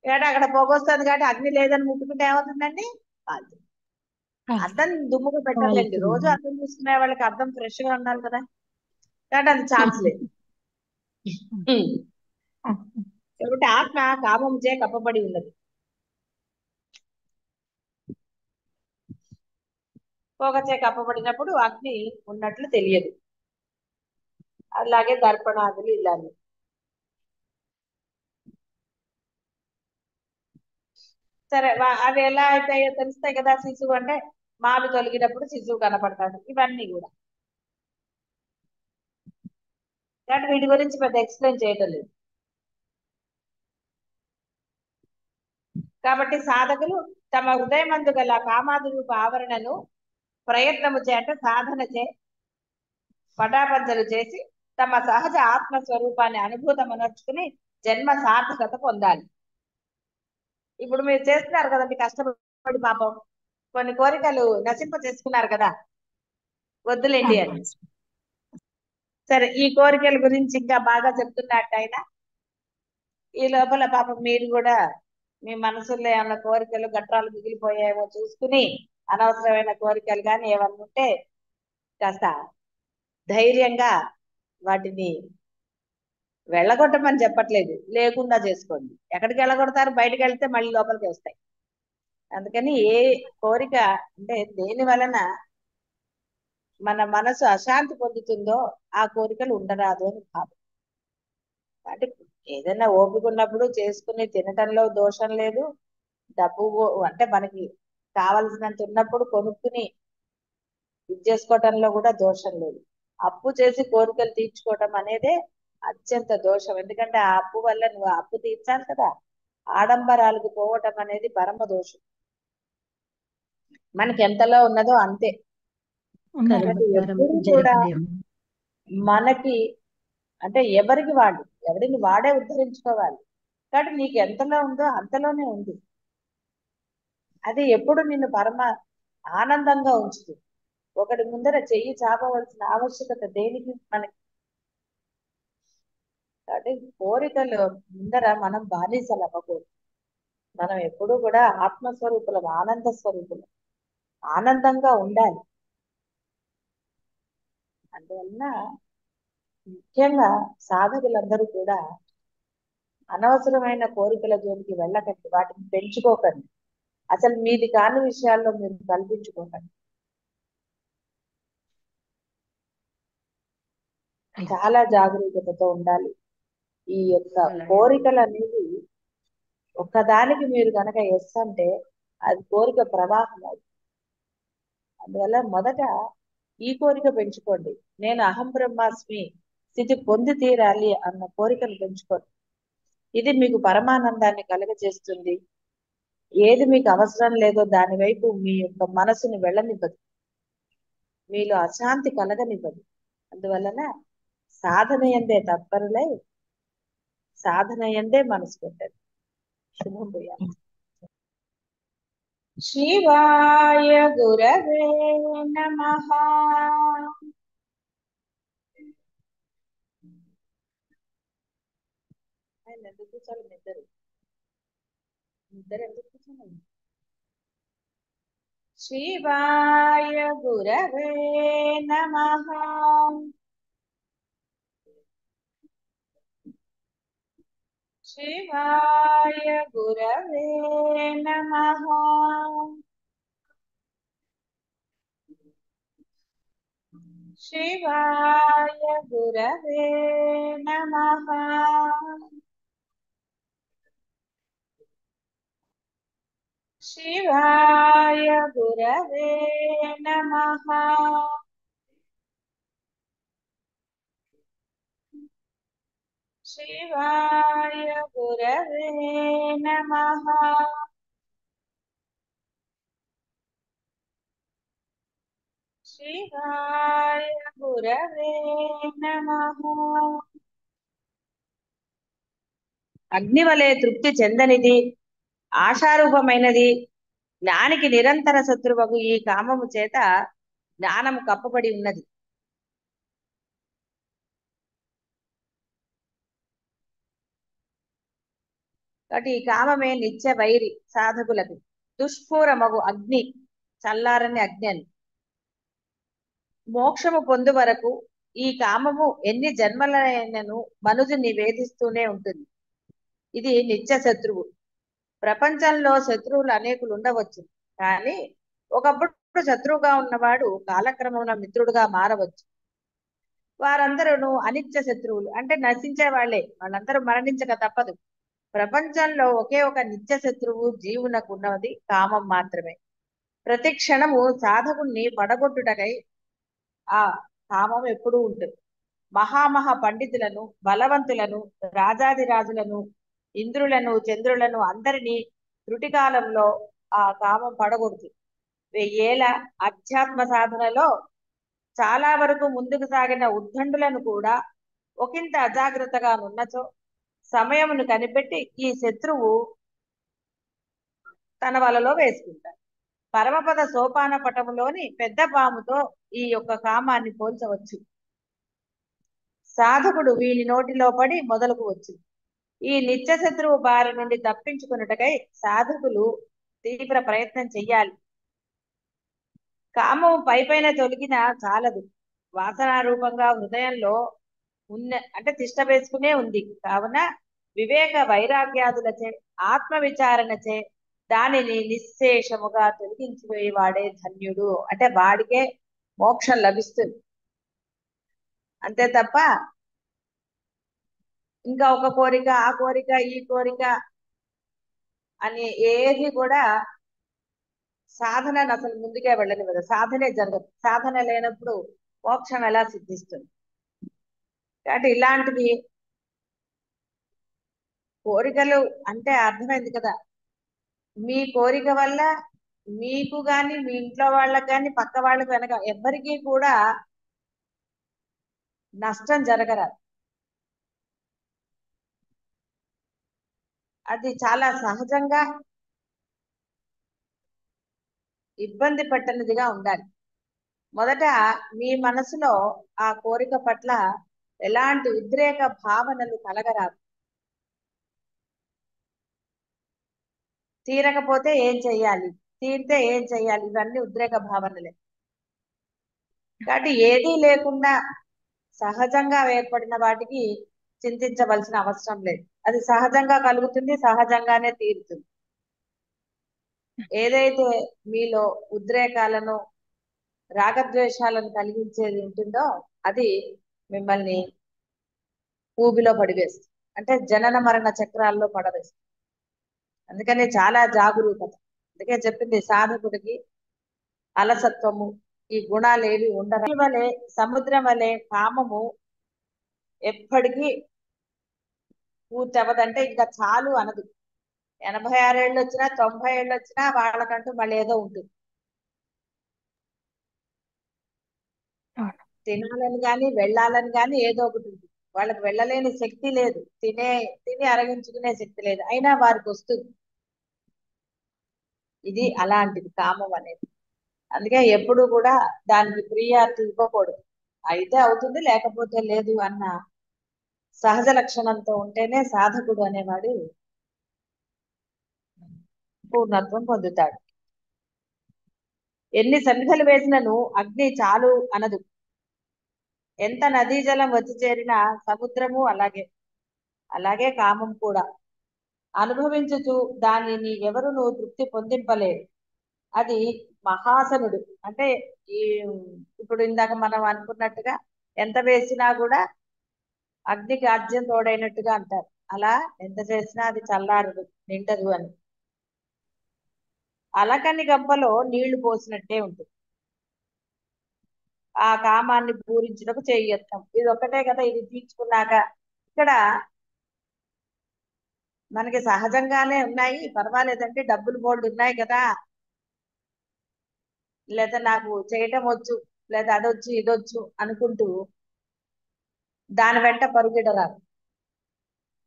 కాబట్టి అక్కడ పొగొస్తుంది కాబట్టి అగ్ని లేదని ముట్టుకుంటే ఏమవుతుందండి? కాదు. అద్దం దుమ్ముగా పెట్టాలండి. రోజు అద్దం చూసుకునే వాళ్ళకి అద్దం ఫ్రెష్ గా ఉండాలి కదా, కాబట్టి అది ఛాన్స్ లేదు. కాబట్టి ఆత్మ కామంచే కప్పబడి ఉన్నది. పొగచే కప్పబడినప్పుడు అగ్ని ఉన్నట్లు తెలియదు. అలాగే దర్పణాదులు ఇలాంటి. సరే, అవి ఎలా అవుతాయో తెలుస్తాయి కదా. శిశువు అంటే మావి తొలగినప్పుడు శిశువు కనపడతాడు. ఇవన్నీ కూడా కాబట్టి వీటి గురించి పెద్ద ఎక్స్ప్లెయిన్ చేయటం లేదు. కాబట్టి సాధకులు తమ హృదయమందు గల కామాది రూప ఆవరణను ప్రయత్నము చేత సాధన చే పటాపంచలు చేసి తమ సహజ ఆత్మ స్వరూపాన్ని అనుభూతమనర్చుకుని జన్మ సార్థకత పొందాలి. ఇప్పుడు మీరు చేస్తున్నారు కదండి కష్టపడి, పాపం కొన్ని కోరికలు నశింప చేసుకున్నారు కదా, వద్దులేండి అని. సరే, ఈ కోరికల గురించి ఇంకా బాగా చెప్తున్నట్టయినా ఈ లోపల పాపం మీరు కూడా మీ మనసులో ఏమన్నా కోరికలు గట్రాలు మిగిలిపోయాయేమో చూసుకుని అనవసరమైన కోరికలు కానీ ఏమన్నా ఉంటే కాస్త ధైర్యంగా వాటిని వెళ్ళగొట్టమని చెప్పట్లేదు, లేకుండా చేసుకోండి. ఎక్కడికి వెళ్ళగొడతారు? బయటకు వెళ్తే మళ్ళీ లోపలికి వస్తాయి. అందుకని ఏ కోరిక అంటే దేని వలన మన మనసు అశాంతి పొందుతుందో ఆ కోరికలు ఉండరాదు అని భావం. అంటే ఏదైనా ఓపిక ఉన్నప్పుడు చేసుకుని తినటంలో దోషం లేదు. డబ్బు అంటే మనకి కావలసినంత ఉన్నప్పుడు కొనుక్కుని ఇది చేసుకోవటంలో కూడా దోషం లేదు. అప్పు చేసి కోరికలు తీర్చుకోవటం అనేదే అత్యంత దోషం. ఎందుకంటే ఆ అప్పు వల్ల నువ్వు ఆ అప్పు తీర్చాలి కదా. ఆడంబరాలకు పోవటం అనేది పరమ దోషం. మనకి ఎంతలో ఉన్నదో అంతే. కాబట్టి కర్మకారం ఎప్పుడు కూడా జయదేవం. మనకి అంటే ఎవరికి వాడు ఎవరిని వాడే ఉద్ధరించుకోవాలి. కాబట్టి నీకు ఎంతలో ఉందో అంతలోనే ఉంది. అది ఎప్పుడు నిన్ను పరమ ఆనందంగా ఉంచుతుంది. ఒకటి ముందర చెయ్యి చాపవలసిన ఆవశ్యకత దేనికి మనకి. కాబట్టి కోరికలు ముందర మనం బానిసలు అవ్వకూడదు. మనం ఎప్పుడూ కూడా ఆత్మస్వరూపులం, ఆనంద స్వరూపులం, ఆనందంగా ఉండాలి. అందువలన ముఖ్యంగా సాధకులందరూ కూడా అనవసరమైన కోరికల జోలికి వెళ్ళకండి, వాటిని పెంచుకోకండి. అసలు మీది కాని విషయాల్లో మీరు కల్పించుకోకండి. చాలా జాగరూకతతో ఉండాలి. ఈ యొక్క అలాగే. కోరికలు అనేది ఒక్కదానికి మీరు కనుక ఎస్ అంటే అది కోరిక ప్రవాహం అవుతుంది. అందువల్ల మొదట ఈ కోరిక పెంచుకోండి. నేను అహం బ్రహ్మాస్మి స్థితి పొంది తీరాలి అన్న కోరికను పెంచుకోండి. ఇది మీకు పరమానందాన్ని కలుగజేస్తుంది. ఏది మీకు అవసరం లేదో దాని వైపు మీ యొక్క మనసుని వెళ్ళనివ్వదు, మీలో అశాంతి కలగనివ్వదు. అందువలన సాధన ఎందే తత్పరులై సాధన ఎందే మనసు పెట్టండి. శుభం భూయాలు. శివాయ గురవే నమః. ఆయన ఎందుకు కూర్చోాలి? నిద్దరు ఎందుకు కూర్చోండి? శివాయ గురవే నమః. శివాయ గురవే నమః. శివాయ గురవే నమః. శివాయ గురవే నమః. శివాయ గురవే నమః. శివాయ గురవే నమః. అగ్నివలే తృప్తి చెందనిది, ఆశారూపమైనది, జ్ఞానికి నిరంతర శత్రువకు ఈ కామము చేత జ్ఞానము కప్పబడి ఉన్నది. కాబట్టి ఈ కామమే నిత్య వైరి సాధకులకు. దుష్పూరమగు అగ్ని, చల్లారని అగ్ని అని. మోక్షము పొందు వరకు ఈ కామము ఎన్ని జన్మలైనను మనుజుని వేధిస్తూనే ఉంటుంది. ఇది నిత్య శత్రువు. ప్రపంచంలో శత్రువులు అనేకులు ఉండవచ్చు, కానీ ఒకప్పుడు శత్రువుగా ఉన్నవాడు కాలక్రమంలో మిత్రుడుగా మారవచ్చు. వారందరూ అనిత్య శత్రువులు, అంటే నశించే వాళ్ళే. వాళ్ళందరూ మరణించక తప్పదు. ప్రపంచంలో ఒకే ఒక నిత్య శత్రువు జీవునకు ఉన్నది కామం మాత్రమే. ప్రతి క్షణము సాధకుణ్ణి పడగొట్టుటకై ఆ కామం ఎప్పుడూ ఉంటుంది. మహామహా పండితులను, బలవంతులను, రాజాదిరాజులను, ఇంద్రులను, చంద్రులను అందరినీ త్రుటికాలంలో ఆ కామం పడగొడుతుంది. 1000 ఏళ్ల అధ్యాత్మ సాధనలో చాలా వరకు ముందుకు సాగిన ఉద్దండులను కూడా ఒకంత అజాగ్రత్తగా ఉన్నచో సమయమును కనిపెట్టి ఈ శత్రువు తన వలలో వేసుకుంటాడు. పరమపద సోపాన పటములోని పెద్ద పాముతో ఈ యొక్క కామాన్ని పోల్చవచ్చు. సాధకుడు వీని నోటిలో పడి మొదలుకు వచ్చు. ఈ నిత్య శత్రువు బారి నుండి తప్పించుకున్నటకై సాధకులు తీవ్ర ప్రయత్నం చెయ్యాలి. కామం పైపైన తొలగిన చాలదు, వాసనారూపంగా హృదయంలో అంటే తిష్ట వేసుకునే ఉంది. కావున వివేక వైరాగ్యాదులచే ఆత్మ విచారణచే దానిని నిశ్శేషముగా తొలగించిపోయేవాడే ధన్యుడు. అంటే వాడికే మోక్షం లభిస్తుంది. అంతే తప్ప ఇంకా ఒక కోరిక, ఆ కోరిక, ఈ కోరిక అని ఏది కూడా సాధనను అసలు ముందుకే వెళ్ళనివ్వదు. సాధనే జరగదు. సాధన లేనప్పుడు మోక్షం ఎలా సిద్ధిస్తుంది? కాబట్టి ఇలాంటివి కోరికలు అంటే అర్థమైంది కదా. మీ కోరిక వల్ల మీకు గాని, మీ ఇంట్లో వాళ్ళకి గాని, పక్క వాళ్ళకి వెనక ఎవ్వరికీ కూడా నష్టం జరగరాదు. అది చాలా సహజంగా ఇబ్బంది పెట్టనిదిగా ఉండాలి. మొదట మీ మనసులో ఆ కోరిక పట్ల ఎలాంటి ఉద్రేక భావనలు కలగరాదు. తీరకపోతే ఏం చెయ్యాలి, తీరితే ఏం చెయ్యాలి, ఇవన్నీ ఉద్రేక భావనలే. కాబట్టి ఏదీ లేకుండా సహజంగా ఏర్పడిన వాటికి చింతించవలసిన అవసరం లేదు. అది సహజంగా కలుగుతుంది, సహజంగానే తీరుతుంది. ఏదైతే మీలో ఉద్రేకాలను, రాగద్వేషాలను కలిగించేది ఉంటుందో అది మిమ్మల్ని ఊబిలో పడివేస్తుంది. అంటే జనన మరణ చక్రాల్లో పడవేస్తుంది. అందుకని చాలా జాగరూకత. అందుకే చెప్పింది సాధకుడికి అలసత్వము, ఈ గుణాలు ఏవి ఉండరు. వలె సముద్రం వలె కామము ఎప్పటికీ పూర్తి అవ్వదంటే ఇంకా చాలు అనదు. 86 ఏళ్ళు వచ్చినా, 90 ఏళ్ళు వచ్చినా వాళ్ళకంటూ మళ్ళీ ఏదో ఉంటుంది. తినాలని కానీ, వెళ్ళాలని కానీ ఏదో ఒకటి ఉంటుంది. వాళ్ళకి వెళ్ళలేని శక్తి లేదు, తిని అరగించుకునే శక్తి లేదు, అయినా వారికి వస్తుంది. ఇది అలాంటిది కామం అనేది. అందుకే ఎప్పుడు కూడా దానికి ప్రియారిటీ ఇవ్వకూడదు. అయితే అవుతుంది, లేకపోతే లేదు అన్న సహజ లక్షణంతో ఉంటేనే సాధకుడు అనేవాడు పూర్ణత్వం పొందుతాడు. ఎన్ని సమిధలు వేసినను అగ్ని చాలు అనదు. ఎంత నదీ జలం వచ్చి చేరినా సముద్రము అలాగే. అలాగే కామం కూడా అనుభవించుచు దానిని ఎవరును తృప్తి పొందింపలేరు. అది మహాసనుడు. అంటే ఈ ఇప్పుడు ఇందాక మనం అనుకున్నట్టుగా ఎంత వేసినా కూడా అగ్నికి ఆజ్యం తోడైనట్టుగా అంటారు. అలా ఎంత చేసినా అది చల్లారదు, నిండదు అని. అలకని గంపలో నీళ్లు పోసినట్టే ఉంటుంది. ఆ కామాన్ని పూరించుటకు చేయత్నం. ఇది ఒక్కటే కదా, ఇది తీర్చుకున్నాక ఇక్కడ మనకి సహజంగానే ఉన్నాయి, పర్వాలేదంటే డబ్బులు బోల్డ్ ఉన్నాయి కదా, లేదా నాకు చేయటం వచ్చు, లేదా అదొచ్చు ఇదొచ్చు అనుకుంటూ దాని వెంట పరుగెడరాదు.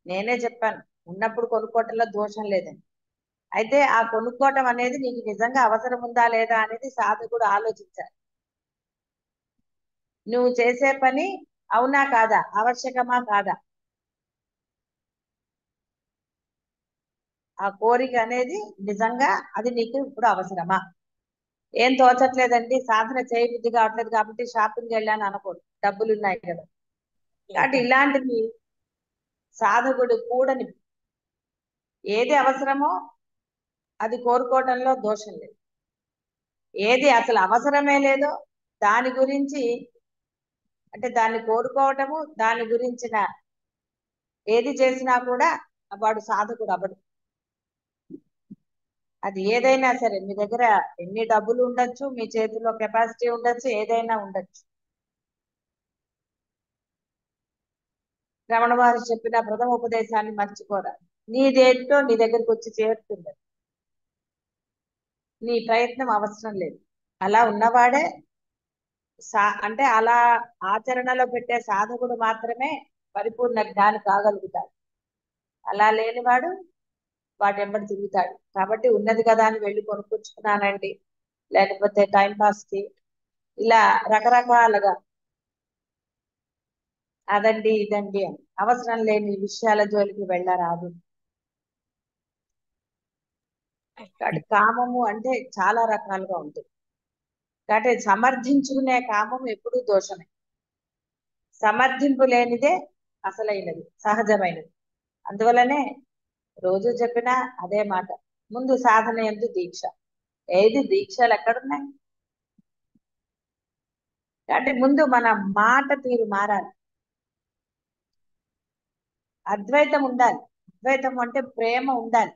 నేనే చెప్పాను, ఉన్నప్పుడు కొనుక్కోవటంలో దోషం లేదని. అయితే ఆ కొనుక్కోవటం అనేది నీకు నిజంగా అవసరం ఉందా లేదా అనేది సాధకుడు ఆలోచించాలి. నువ్వు చేసే పని అవునా కాదా, ఆవశ్యకమా కాదా, ఆ కోరిక అనేది నిజంగా అది నీకు ఇప్పుడు అవసరమా. ఏం తోచట్లేదండి, సాధన చేయబుద్ధి కావట్లేదు కాబట్టి షాపింగ్ వెళ్ళాను అనకూడదు, డబ్బులు ఉన్నాయి కదా. కాబట్టి ఇలాంటివి సాధకుడు కూడని, ఏది అవసరమో అది కోరుకోవటంలో దోషం లేదు. ఏది అసలు అవసరమే లేదో దాని గురించి, అంటే దాన్ని కోరుకోవటము, దాని గురించిన ఏది చేసినా కూడా వాడు సాధకుడు అవ్వడు. అది ఏదైనా సరే, మీ దగ్గర ఎన్ని డబ్బులు ఉండొచ్చు, మీ చేతిలో కెపాసిటీ ఉండొచ్చు, ఏదైనా ఉండొచ్చు. రమణ మహర్షి చెప్పిన ప్రథమ ఉపదేశాన్ని మర్చిపోరా. నీదేంటో నీ దగ్గరికి వచ్చి చేరుతుంది. నీ ప్రయత్నం అవసరం లేదు. అలా ఉన్నవాడే అంటే అలా ఆచరణలో పెట్టే సాధకుడు మాత్రమే పరిపూర్ణ జ్ఞాని కాగలుగుతాడు. అలా లేనివాడు వాటెంబడి తిరుగుతాడు. కాబట్టి ఉన్నది కదా అని వెళ్ళి కొనుక్కొచ్చుకున్నానండి, లేకపోతే టైం పాస్ కి ఇలా రకరకాలుగా అదండి ఇదండి అని అవసరం లేని విషయాల జోలికి వెళ్ళరాదు. కాబట్టి కామము అంటే చాలా రకాలుగా ఉంటుంది. కాబట్టి సమర్థించుకునే కామం ఎప్పుడూ దోషమే. సమర్థింపు లేనిదే అసలైనది, సహజమైనది. అందువలనే రోజు చెప్పినా అదే మాట, ముందు సాధన ఎందు దీక్ష. ఏది దీక్షలు ఎక్కడున్నాయి? అంటే ముందు మన మాట తీరు మారాలి. అద్వైతం ఉండాలి. అద్వైతం అంటే ప్రేమ ఉండాలి.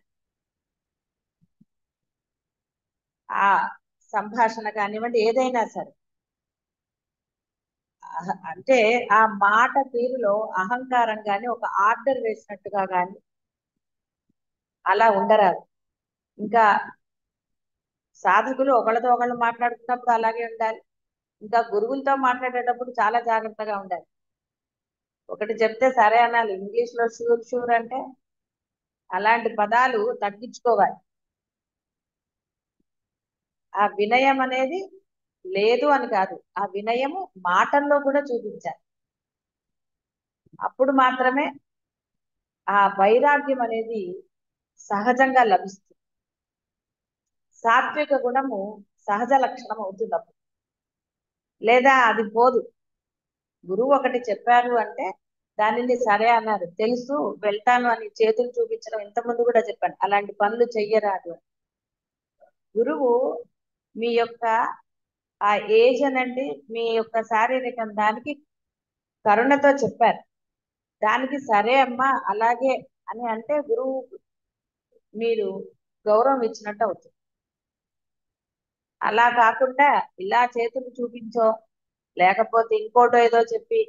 ఆ సంభాషణ కానివ్వండి, ఏదైనా సరే. అంటే ఆ మాట తీరులో అహంకారం గాని, ఒక ఆర్డర్ వేసినట్టుగా గాని అలా ఉండరాదు. ఇంకా సాధకులు ఒకళ్ళతో ఒకళ్ళు మాట్లాడుతున్నప్పుడు అలాగే ఉండాలి. ఇంకా గురువులతో మాట్లాడేటప్పుడు చాలా జాగ్రత్తగా ఉండాలి. ఒకటి చెప్తే సరే అనాలి. ఇంగ్లీష్ లో షూర్ షూర్ అంటే అలాంటి పదాలు తగ్గించుకోవాలి. ఆ వినయం అనేది లేదు అని కాదు, ఆ వినయము మాటల్లో కూడా చూపించాలి. అప్పుడు మాత్రమే ఆ వైరాగ్యం అనేది సహజంగా లభిస్తుంది. సాత్విక గుణము సహజ లక్షణం అవుతుంది అప్పుడు. లేదా అది పోదు. గురువు ఒకటి చెప్పారు అంటే దానిని సరే అన్నారు, తెలుసు వెళ్తాను అని చేతులు చూపించడం ఇంతకుముందు కూడా చెప్పాను. అలాంటి పనులు చెయ్యరాదు అని. గురువు మీ యొక్క ఆ ఏజ్ అనండి, మీ యొక్క శారీరకం దానికి కరుణతో చెప్పారు. దానికి సరే అమ్మా అలాగే అని అంటే గురువు మీరు గౌరవం ఇచ్చినట్టు అవుతుంది. అలా కాకుండా ఇలా చేతులు చూపించో లేకపోతే ఇంకోటో ఏదో చెప్పి,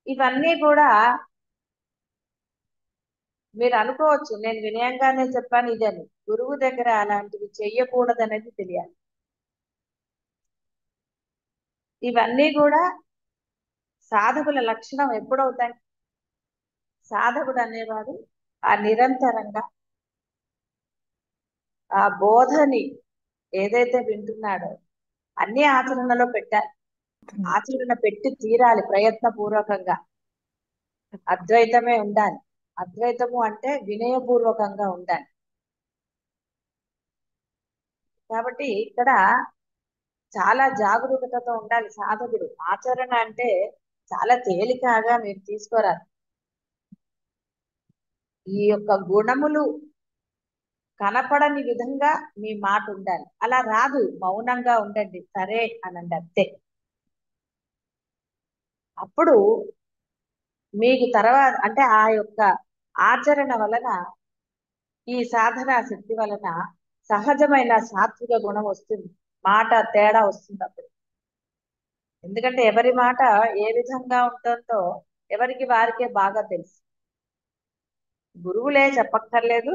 ఇవన్నీ కూడా మీరు అనుకోవచ్చు నేను వినయంగానే చెప్పాను ఇదని. గురువు దగ్గర అలాంటివి చెయ్యకూడదనేది తెలియాలి. ఇవన్నీ కూడా సాధకుల లక్షణం ఎప్పుడవుతాయి? సాధకుడు అనేవాడు ఆ నిరంతరంగా ఆ బోధని ఏదైతే వింటున్నాడో అన్ని ఆచరణలో పెట్టాలి. ఆచరణ పెట్టి తీరాలి ప్రయత్నపూర్వకంగా. అద్వైతమే ఉండాలి. అద్వైతము అంటే వినయపూర్వకంగా ఉండాలి. కాబట్టి ఇక్కడ చాలా జాగరూకతతో ఉండాలి సాధకుడు. ఆచరణ అంటే చాలా తేలికగా మీరు తీసుకోరాదు. ఈ యొక్క గుణములు కనపడని విధంగా మీ మాట ఉండాలి. అలా రాదు, మౌనంగా ఉండండి సరే అనండి అంతే. అప్పుడు మీకు తర్వాత అంటే ఆ యొక్క ఆచరణ వలన, ఈ సాధనా శక్తి వలన సహజమైన సాత్విక గుణం వస్తుంది. మాట తేడా వస్తుంది అప్పుడు. ఎందుకంటే ఎవరి మాట ఏ విధంగా ఉంటుందో ఎవరికి వారికే బాగా తెలుసు. గురువులే చెప్పక్కర్లేదు,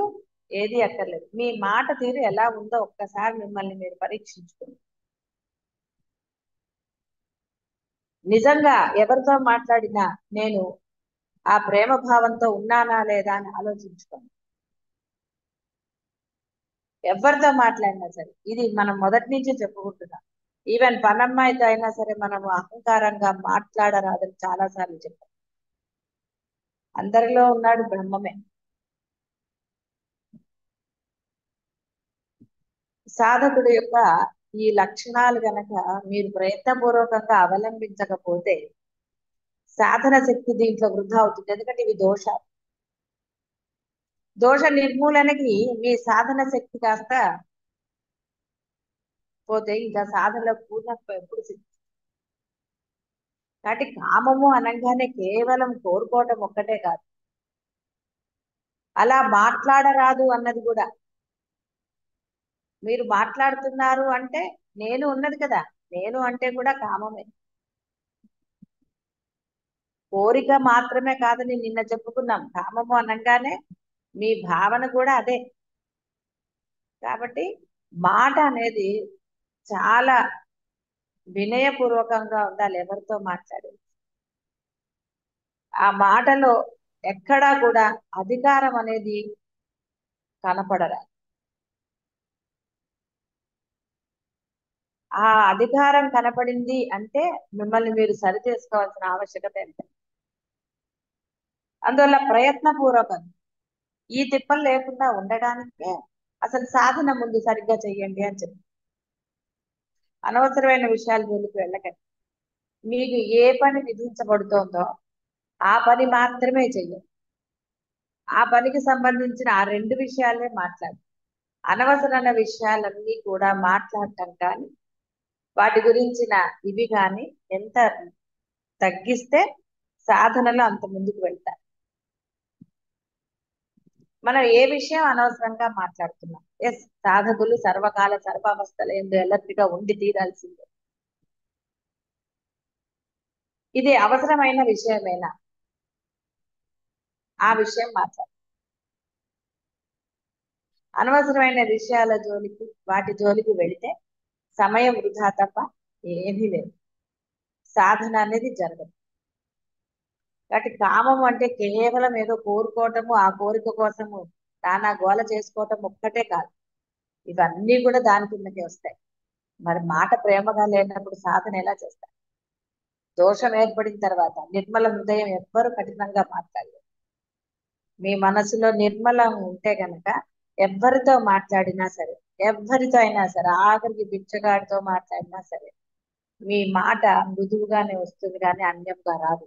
ఏది అక్కర్లేదు. మీ మాట తీరు ఎలా ఉందో ఒక్కసారి మిమ్మల్ని మీరు పరీక్షించుకోండి. నిజంగా ఎవరితో మాట్లాడినా నేను ఆ ప్రేమ భావంతో ఉన్నానా లేదా అని ఆలోచించుకోండి. ఎవరితో మాట్లాడినా సరే, ఇది మనం మొదటి నుంచి చెప్పుకుంటున్నాం. ఈవెన్ పనమ్మాయితో అయినా సరే మనము అహంకారంగా మాట్లాడరాదని చాలా సార్లు చెప్పాం. అందరిలో ఉన్నాడు బ్రహ్మమే. సాధకుడు యొక్క ఈ లక్షణాలు గనక మీరు ప్రయత్నపూర్వకంగా అవలంబించకపోతే సాధన శక్తి దీంట్లో వృధా అవుతుంది. ఎందుకంటే ఇవి దోషాలు. దోష నిర్మూలనకి మీ సాధన శక్తి కాస్త పోతే ఇంకా సాధనలో పూర్ణత్వం ఎప్పుడు సిద్ధి. కాబట్టి కామము అనగానే కేవలం కోరుకోవటం ఒక్కటే కాదు, అలా మాట్లాడరాదు అన్నది కూడా. మీరు మాట్లాడుతున్నారు అంటే నేను ఉన్నది కదా, నేను అంటే కూడా కామమే. కోరిక మాత్రమే కాదని నిన్న చెప్పుకున్నాం. కామము అనగానే మీ భావన కూడా అదే. కాబట్టి మాట అనేది చాలా వినయపూర్వకంగా ఉండాలి ఎవరితో మాట్లాడేది. ఆ మాటలో ఎక్కడా కూడా అధికారం అనేది కనపడరా. ఆ అధికారం కనపడింది అంటే మిమ్మల్ని మీరు సరి చేసుకోవాల్సిన ఆవశ్యకత ఎంత. అందువల్ల ప్రయత్నపూర్వకం ఈ తిప్పలు లేకుండా ఉండడానికే అసలు సాధన ముందు సరిగ్గా చెయ్యండి అని చెప్పి, అనవసరమైన విషయాలు జోలికి వెళ్ళకండి. మీకు ఏ పని విధించబడుతోందో ఆ పని మాత్రమే చెయ్యండి. ఆ పనికి సంబంధించిన ఆ రెండు విషయాలే మాట్లాడు. అనవసరమైన విషయాలన్నీ కూడా మాట్లాడటం కానీ వాటి గురించిన ఇవి కానీ ఎంత తగ్గిస్తే సాధనలో అంత ముందుకు వెళ్తారు. మనం ఏ విషయం అనవసరంగా మాట్లాడుతున్నాం. ఎస్, సాధకులు సర్వకాల సర్వావస్థల ఎందు ఎలర్ట్గా ఉండి తీరాల్సిందే. ఇది అవసరమైన విషయమేనా? ఆ విషయం మాట్లాడు. అనవసరమైన విషయాల జోలికి వాటి జోలికి వెళితే సమయం వృధా తప్ప ఏమీ లేదు. సాధన అనేది జరగదు. కాబట్టి కామం అంటే కేవలం ఏదో కోరుకోవటము, ఆ కోరిక కోసము నానా గోల చేసుకోవటం ఒక్కటే కాదు. ఇవన్నీ కూడా దాని కిందకే వస్తాయి. మరి మాట ప్రేమగా లేనప్పుడు సాధన ఎలా చేస్తారు? దోషం ఏర్పడిన తర్వాత నిర్మల హృదయం ఎవ్వరు కఠినంగా మాట్లాడలేదు. మీ మనసులో నిర్మలం ఉంటే గనక ఎవరితో మాట్లాడినా సరే, ఎవరితో అయినా సరే, ఆఖరికి బిచ్చగాడితో మాట్లాడినా సరే, మీ మాట మృదువుగానే వస్తుంది, కానీ అన్యంగా రాదు.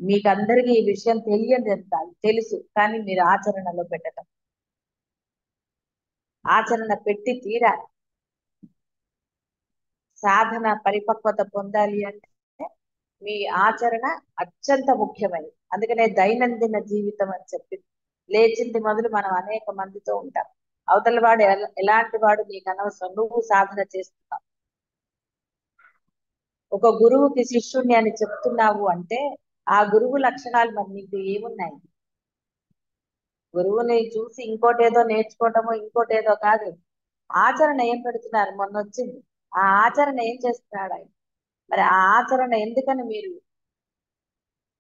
మీకు అందరికీ ఈ విషయం తెలియదు, ఎంత తెలుసు, కానీ మీరు ఆచరణలో పెట్టడం, ఆచరణ పెట్టి తీరాలి. సాధన పరిపక్వత పొందాలి అంటే మీ ఆచరణ అత్యంత ముఖ్యమైనది. అందుకనే దైనందిన జీవితం అని చెప్పి లేచింది మొదలు మనం అనేక మందితో ఉంటాం. అవతల వాడు ఎలాంటి వాడు నీకు అనవసరం, నువ్వు సాధన చేస్తున్నావు. ఒక గురువుకి శిష్యుణ్ణి అని చెప్తున్నావు అంటే ఆ గురువు లక్షణాలు మరి నీకు ఏమున్నాయి? గురువుని చూసి ఇంకోటేదో నేర్చుకోవటమో ఇంకోటేదో కాదు. ఆచరణ ఏం పెడుతున్నారు? మొన్న వచ్చింది ఆ ఆచరణ ఏం చేస్తున్నాడు ఆయన. మరి ఆ ఆచరణ ఎందుకని మీరు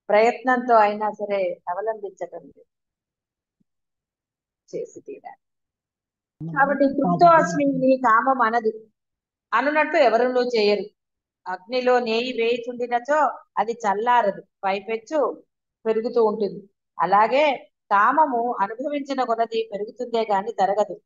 ప్రయత్నంతో అయినా సరే అవలంబించటం లేదు? చేసి తీరాలి. కాబట్టి తృప్తో అస్మి నీ కామం అనదు అనున్నట్టు ఎవరు చేయరు. అగ్నిలో నెయ్యి వేయిచుండినచో అది చల్లారదు, పైపెచ్చు పెరుగుతూ ఉంటుంది. అలాగే కామము అనుభవించిన కొలది పెరుగుతుందే గాని తరగదు.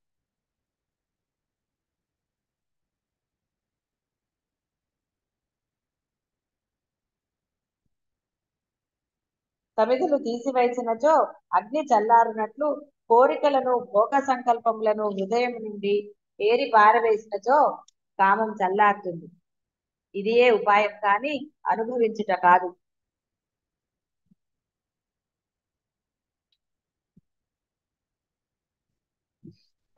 సమిధులు తీసివేసినచో అగ్ని చల్లారునట్లు కోరికలను భోగ సంకల్పములను హృదయం నుండి ఏరి పారవేసినచో కామం చల్లారుతుంది. ఇదియే ఉపాయం కానీ అనుభవించుట కాదు.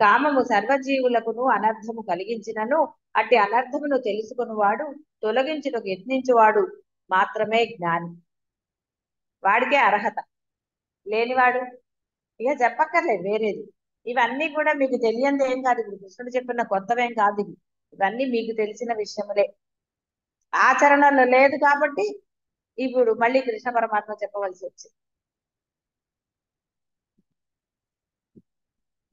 కామము సర్వజీవులకును అనర్థము కలిగించినను అట్టి అనర్థమును తెలుసుకునివాడు తొలగించుటకు యత్నించువాడు మాత్రమే జ్ఞాని. వాడికే అర్హత. లేనివాడు ఇక చెప్పక్కర్లేదు వేరేది. ఇవన్నీ కూడా మీకు తెలియంది ఏం కాదు. ఇప్పుడు కృష్ణుడు చెప్పిన కొత్తవేం కాదు ఇవి. ఇవన్నీ మీకు తెలిసిన విషయములే. ఆచరణలో లేదు కాబట్టి ఇప్పుడు మళ్ళీ కృష్ణ పరమాత్మ చెప్పవలసి వచ్చింది.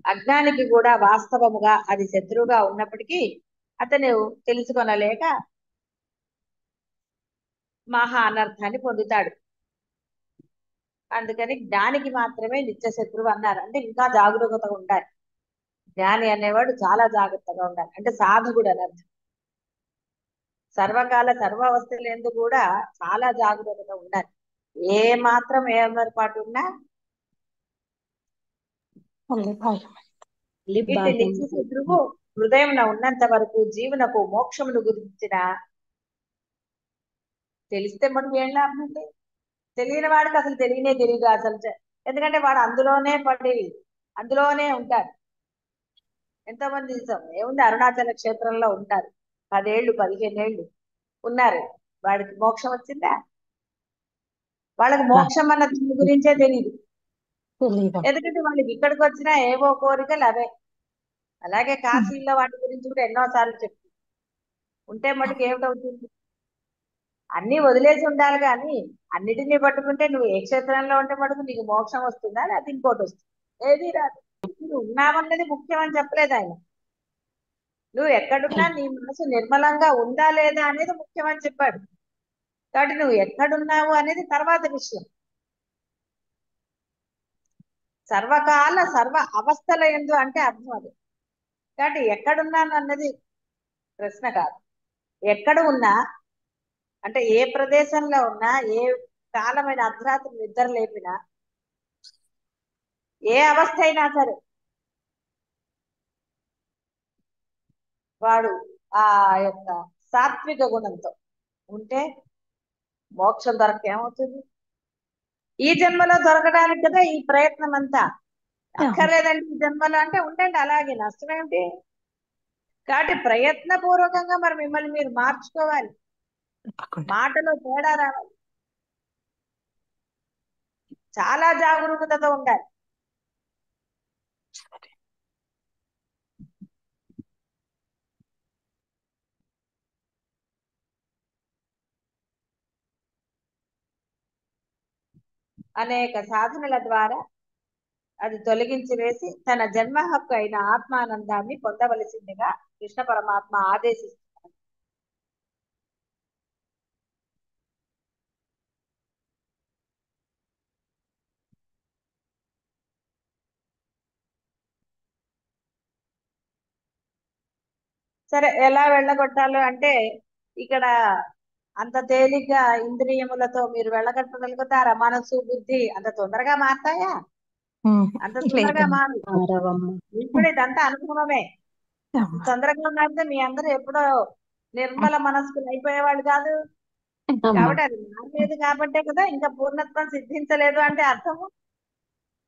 అజ్ఞానికి కూడా వాస్తవముగా అది శత్రువుగా ఉన్నప్పటికీ అతను తెలుసుకొనలేక మహా అనర్థాన్ని పొందుతాడు. అందుకని జ్ఞానికి మాత్రమే నిత్య శత్రువు అన్నారు. అంటే ఇంకా జాగరూకతగా ఉండాలి. జ్ఞాని అనేవాడు చాలా జాగ్రత్తగా ఉండాలి. అంటే సాధకుడు అని అర్థం. సర్వకాల సర్వావస్థలందు కూడా చాలా జాగ్రత్తగా ఉండాలి. ఏ మాత్రం ఏమరపాటు ఉన్నా ఇట్టి నిత్య శత్రువు హృదయం ఉన్నంత వరకు జీవనకు మోక్షమును గురించిన తెలిస్తే మనకు ఏం లాభం అండి? తెలియని వాడికి అసలు తెలియదు అసలు. ఎందుకంటే వాడు అందులోనే పడి అందులోనే ఉంటాడు. ఎంతోమంది ఏముంది, అరుణాచల క్షేత్రంలో ఉంటారు 10 ఏళ్ళు 15 ఏళ్ళు ఉన్నారు. వాడికి మోక్షం వచ్చిందా? వాళ్ళకి మోక్షం అన్న దీని గురించే తెలియదు. ఎందుకంటే వాళ్ళకి ఇక్కడికి వచ్చినా ఏవో కోరికలు అవే. అలాగే కాశీలో వాటి గురించి కూడా ఎన్నోసార్లు చెప్పి ఉంటే మటుకు ఏమిటవుతుంది? అన్ని వదిలేసి ఉండాలి, కానీ అన్నిటినీ పట్టుకుంటే నువ్వు ఏ క్షేత్రంలో ఉంటే మటుకు నీకు మోక్షం వస్తుందా, లేకపోతే ఇంకోటి వస్తుంది? ఏది రాదు. నువ్వు ఉన్నావన్నది ముఖ్యం అని చెప్పలేదు ఆయన. నువ్వు ఎక్కడున్నా నీ మనసు నిర్మలంగా ఉందా లేదా అనేది ముఖ్యం అని చెప్పాడు. కాబట్టి నువ్వు ఎక్కడున్నావు అనేది తర్వాత విషయం. సర్వకాల సర్వ అవస్థల ఎందు అంటే అర్థం అది. కాబట్టి ఎక్కడున్నాను అన్నది ప్రశ్న కాదు. ఎక్కడ ఉన్నా అంటే ఏ ప్రదేశంలో ఉన్నా, ఏ కాలమైన అర్ధరాత్రి నిద్ర లేపినా, ఏ అవస్థ అయినా సరే వాడు ఆ యొక్క సాత్విక గుణంతో ఉంటే మోక్షం దొరక ఏమవుతుంది? ఈ జన్మలో దొరకడానికి కదా ఈ ప్రయత్నం అంతా. అక్కర్లేదండి ఈ జన్మలో అంటే ఉండండి అలాగే, నష్టం ఏమిటి? కాబట్టి ప్రయత్నపూర్వకంగా మరి మిమ్మల్ని మీరు మార్చుకోవాలి, మాటలో తేడా రావాలి, చాలా జాగరూకతతో ఉండాలి. అనేక సాధనల ద్వారా అది తొలగించి వేసి తన జన్మ హక్కు అయిన ఆత్మానందాన్ని పొందవలసిందిగా కృష్ణ పరమాత్మ ఆదేశిస్తున్నారు. సరే, ఎలా వెళ్ళగొట్టాలో అంటే ఇక్కడ అంత తేలిగ్గా ఇంద్రియములతో మీరు వెళ్ళగొట్టగలుగుతారా? మనసు బుద్ధి అంత తొందరగా మారతాయా? అంత తొందరగా మారు. ఇప్పుడు ఇదంతా అనుభవమే. తొందరగా మారితే మీ అందరూ ఎప్పుడో నిర్మల మనస్కులు అయిపోయేవాళ్ళు కాదు. కాబట్టి అది మారలేదు కాబట్టే కదా ఇంకా పూర్ణత్వం సిద్ధించలేదు అంటే అర్థము.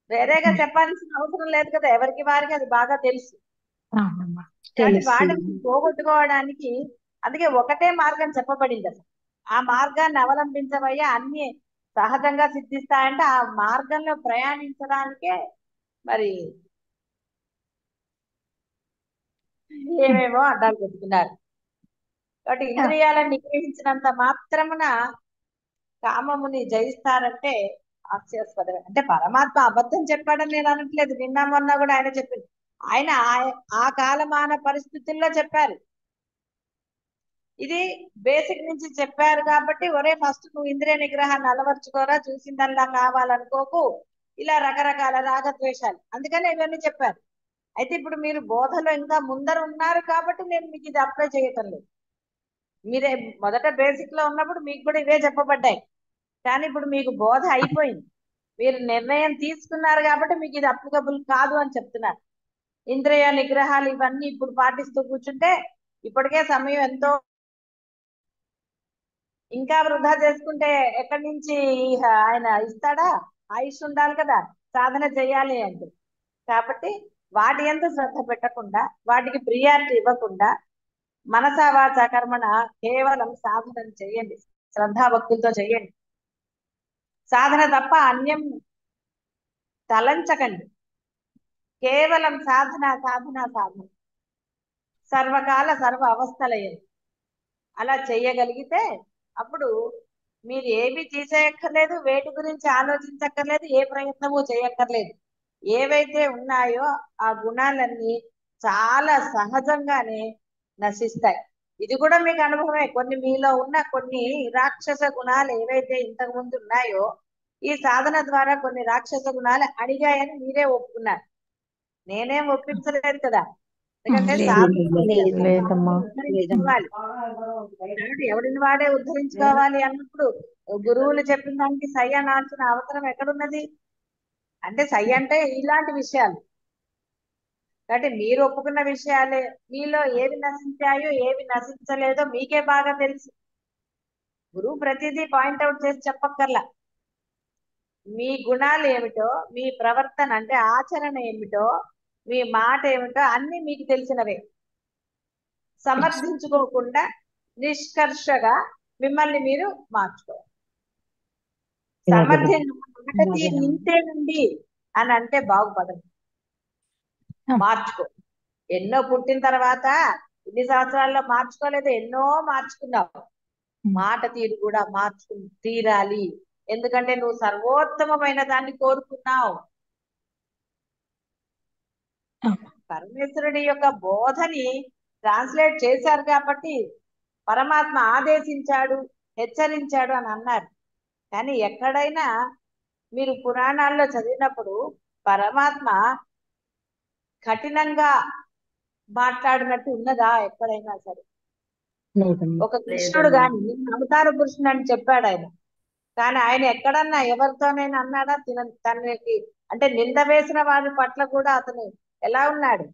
వేరేగా చెప్పాల్సిన అవసరం లేదు కదా, ఎవరికి వారికి అది బాగా తెలుసు. కాబట్టి వాటిని పోగొట్టుకోవడానికి అందుకే ఒకటే మార్గం చెప్పబడింది అసలు. ఆ మార్గాన్ని అవలంబించవయ్యా అన్ని సహజంగా సిద్ధిస్తాయంటే ఆ మార్గంలో ప్రయాణించడానికే మరి ఏమేమో అడ్డాలు పెట్టుకున్నారు. కాబట్టి ఇంద్రియాలను నిగ్రహించినంత మాత్రమున కామముని జయిస్తారంటే హాస్యాస్పదమే. అంటే పరమాత్మ అబద్ధం చెప్పాడని నేను అనట్లేదు. నిన్న మొన్న కూడా ఆయన చెప్పింది. ఆయన ఆ కాలమాన పరిస్థితుల్లో చెప్పారు. ఇది బేసిక్ నుంచి చెప్పారు కాబట్టి ఒరే ఫస్ట్ నువ్వు ఇంద్రియ నిగ్రహాన్ని అలవర్చుకోరా, చూసిందల్లా కావాలనుకోకు, ఇలా రకరకాల రాగద్వేషాలు, అందుకని ఇవన్నీ చెప్పారు. అయితే ఇప్పుడు మీరు బోధలో ఇంకా ముందర ఉన్నారు కాబట్టి నేను మీకు ఇది అప్లై చేయటం లేదు. మీరే మొదట బేసిక్ లో ఉన్నప్పుడు మీకు కూడా ఇవే చెప్పబడ్డాయి. కానీ ఇప్పుడు మీకు బోధ అయిపోయింది, మీరు నిర్ణయం తీసుకున్నారు కాబట్టి మీకు ఇది అప్లికబుల్ కాదు అని చెప్తున్నారు. ఇంద్రియ నిగ్రహాలు ఇవన్నీ ఇప్పుడు పాటిస్తూ కూర్చుంటే ఇప్పటికే సమయం ఎంతో ఇంకా వృధా చేసుకుంటే ఎక్కడి నుంచి ఆయన ఇస్తాడా? ఆయుష్ ఉండాలి కదా సాధన చేయాలి అంటే. కాబట్టి వాటి ఎంత శ్రద్ధ పెట్టకుండా, వాటికి ప్రియారిటీ ఇవ్వకుండా మనసా వాచా కర్మణ కేవలం సాధన చెయ్యండి, శ్రద్ధాభక్తులతో చెయ్యండి. సాధన తప్ప అన్యం తలంచకండి. కేవలం సాధన సాధన సాధన, సర్వకాల సర్వ అవస్థలయ్యండి. అలా చెయ్యగలిగితే అప్పుడు మీరు ఏమి తీసేయక్కర్లేదు, వేటి గురించి ఆలోచించక్కర్లేదు, ఏ ప్రయత్నము చేయక్కర్లేదు. ఏవైతే ఉన్నాయో ఆ గుణాలన్నీ చాలా సహజంగానే నశిస్తాయి. ఇది కూడా మీకు అనుభవమే. కొన్ని మీలో ఉన్న కొన్ని రాక్షస గుణాలు ఏవైతే ఇంతకు ముందు ఉన్నాయో ఈ సాధన ద్వారా కొన్ని రాక్షస గుణాలు అడిగాయని మీరే ఒప్పుకున్నారు. నేనేం ఒప్పించలేదు కదా, ఎందుకంటే ఉద్ధరించుకోవాలి. కాబట్టి ఎవరిని వాడే ఉద్ధరించుకోవాలి అన్నప్పుడు గురువులు చెప్పిన దానికి సై అనాల్సిన అవసరం ఎక్కడున్నది? అంటే సై అంటే ఇలాంటి విషయాలు. కాబట్టి మీరు ఒప్పుకున్న విషయాలే, మీలో ఏవి నశించాయో ఏవి నశించలేదో మీకే బాగా తెలుసు. గురువు ప్రతిదీ పాయింట్అవుట్ చేసి చెప్పక్కర్లా. మీ గుణాలు ఏమిటో, మీ ప్రవర్తన అంటే ఆచరణ ఏమిటో, మీ మాట ఏమిటో అన్ని మీకు తెలిసినవే. సమర్థించుకోకుండా నిష్కర్షగా మిమ్మల్ని మీరు మార్చుకోవాలి. సమర్థ్యంగా మాట తీరు ఇంతేనండి అని అంటే బాగుపడదు. మార్చుకో. ఎన్నో పుట్టిన తర్వాత ఇన్ని సంవత్సరాల్లో మార్చుకోలేదు, ఎన్నో మార్చుకున్నావు. మాట తీరు కూడా మార్చుకు తీరాలి. ఎందుకంటే నువ్వు సర్వోత్తమమైన దాన్ని కోరుకున్నావు. పరమేశ్వరుడి యొక్క బోధని ట్రాన్స్లేట్ చేశారు కాబట్టి పరమాత్మ ఆదేశించాడు, హెచ్చరించాడు అని అన్నారు. కానీ ఎక్కడైనా మీరు పురాణాల్లో చదివినప్పుడు పరమాత్మ కఠినంగా మాట్లాడినట్టు ఉన్నదా ఎక్కడైనా సరే? ఒక కృష్ణుడు గాని నేను అవతార పురుషుడు అని చెప్పాడు ఆయన. కానీ ఆయన ఎక్కడన్నా ఎవరితోనైనా అన్నాడా? తనకి అంటే నింద వేసిన వారి పట్ల కూడా అతను ఎలా ఉన్నాడు?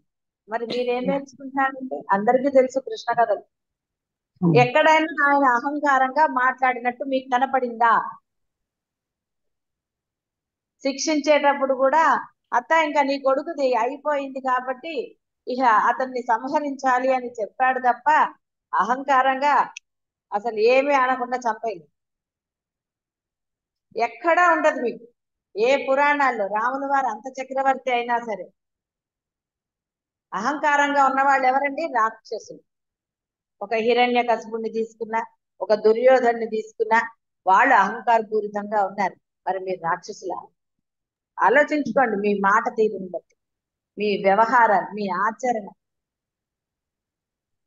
మరి మీరేం నేర్చుకుంటున్నారంటే అందరికీ తెలుసు కృష్ణ కథలు. ఎక్కడైనా ఆయన అహంకారంగా మాట్లాడినట్టు మీకు కనపడిందా? శిక్షించేటప్పుడు కూడా అత్త ఇంకా నీ కొడుకుది అయిపోయింది కాబట్టి ఇక అతన్ని సంహరించాలి అని చెప్పాడు తప్ప అహంకారంగా అసలు ఏమీ అనకుండా చంపేది ఎక్కడా ఉండదు మీకు. ఏ పురాణాల్లో రాముల వారు అంత చక్రవర్తి అయినా సరే అహంకారంగా ఉన్న వాళ్ళు ఎవరండి? రాక్షసులు. ఒక హిరణ్యకశిపుణ్ణి తీసుకున్నా, ఒక దుర్యోధన్ని తీసుకున్నా వాళ్ళు అహంకారపూరితంగా ఉన్నారు. మరి మీరు రాక్షసులా? ఆలోచించుకోండి మీ మాట తీరుని బట్టి, మీ వ్యవహారాలు, మీ ఆచరణ.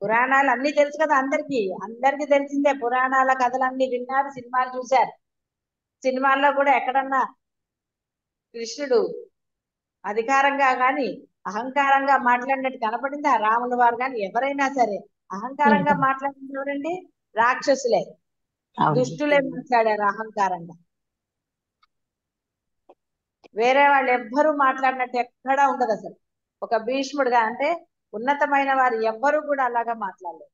పురాణాలు అన్ని తెలుసు కదా అందరికీ, అందరికీ తెలిసిందే. పురాణాల కథలన్నీ విన్నారు, సినిమాలు చూశారు. సినిమాల్లో కూడా ఎక్కడన్నా కృష్ణుడు అధికారంగా గాని అహంకారంగా మాట్లాడినట్టు కనపడిందా? రాముల వారు కానీ ఎవరైనా సరే అహంకారంగా మాట్లాడింది ఎవరండి? రాక్షసులే, దుష్టులే మాట్లాడారు అహంకారంగా. వేరే వాళ్ళు ఎవ్వరూ మాట్లాడినట్టు ఎక్కడా ఉండదు అసలు. ఒక భీష్ముడుగా అంటే ఉన్నతమైన వారు ఎవ్వరూ కూడా అలాగా మాట్లాడలేదు.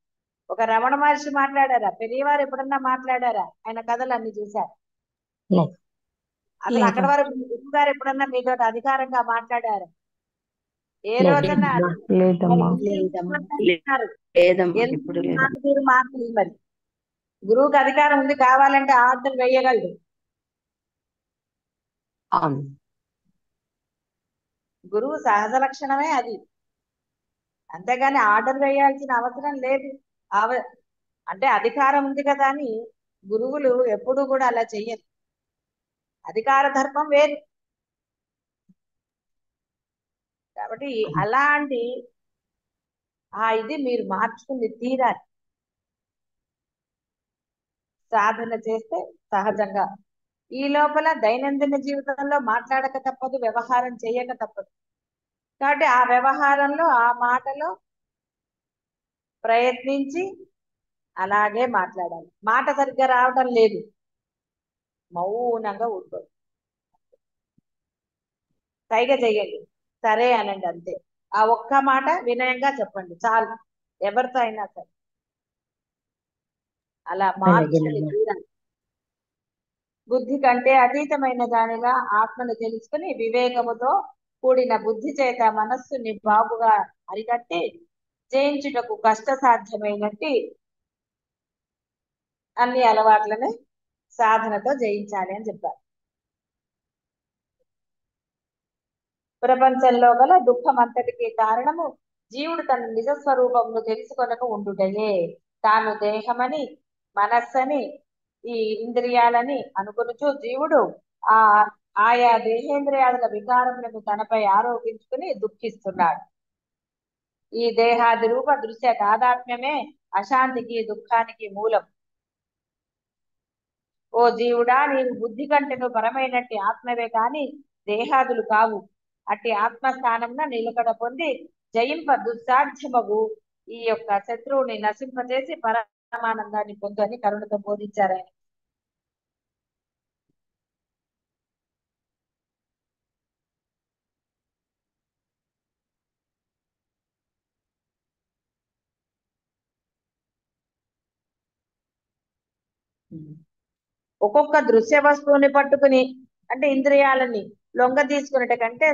ఒక రమణ మహర్షి మాట్లాడారా? పెరియవారు ఎప్పుడన్నా మాట్లాడారా? ఆయన కథలు అన్ని చూశారు. అసలు అక్కడ వరకు గురువు గారు ఎప్పుడన్నా మీతో అధికారంగా మాట్లాడారు? ఏ రోజన్నా మాటలు మరి గురువుకి అధికారం ఉంది, కావాలంటే ఆర్డర్ వేయగలడు. గురువు సహజ లక్షణమే అది, అంతేగాని ఆర్డర్ వేయాల్సిన అవసరం లేదు. అంటే అధికారం ఉంది కదా అని గురువులు ఎప్పుడూ కూడా అలా చెయ్యరు. అధికార ధర్మం వేరు. కాబట్టి అలాంటి ఇది మీరు మార్చుకుని తీరాలి. సాధన చేస్తే సహజంగా. ఈ లోపల దైనందిన జీవితంలో మాట్లాడక తప్పదు, వ్యవహారం చేయక తప్పదు. కాబట్టి ఆ వ్యవహారంలో ఆ మాటలో ప్రయత్నించి అలాగే మాట్లాడాలి. మాట సరిగ్గా రావటం లేదు, మౌనంగా ఊరుకోదు, సైగ చెయ్యండి, సరే అనండి, అంతే. ఆ ఒక్క మాట వినయంగా చెప్పండి చాలు, ఎవరితో అయినా సరే. అలా మార్చుకుని తీరాలి. బుద్ధి కంటే అతీతమైన దానిగా ఆత్మను తెలుసుకుని వివేకముతో కూడిన బుద్ధి చేత మనస్సుని బాగుగా అరికట్టి జయించుటకు కష్ట సాధ్యమైనట్టి అన్ని అలవాట్లని సాధనతో జయించాలి అని చెప్పారు. ప్రపంచంలో గల దుఃఖం అంతటికి కారణము జీవుడు తన నిజ స్వరూపమును తెలుసుకొనక ఉండుటయే. తాను దేహమని, మనస్సని, ఈ ఇంద్రియాలని అనుకొనుచు జీవుడు ఆయా దేహేంద్రియాల వికారములను తనపై ఆరోపించుకుని దుఃఖిస్తున్నాడు. ఈ దేహాది రూప దృశ్య తాదాత్మ్యమే అశాంతికి, దుఃఖానికి మూలం. ఓ జీవుడా, నీవు బుద్ధి కంటెను పరమైనట్టి ఆత్మవే కాని దేహాదులు కావు. అట్టి ఆత్మస్థానంన నిలకడ పొంది జయింప దుస్సాధ్యమగు ఈ యొక్క శత్రువుని నశింపచేసి పరమానందాన్ని పొందని కరుణతో బోధించారు ఆయన. ఒక్కొక్క దృశ్య వస్తువుని పట్టుకుని అంటే ఇంద్రియాలని లొంగ తీసుకున్నట్టు కంటే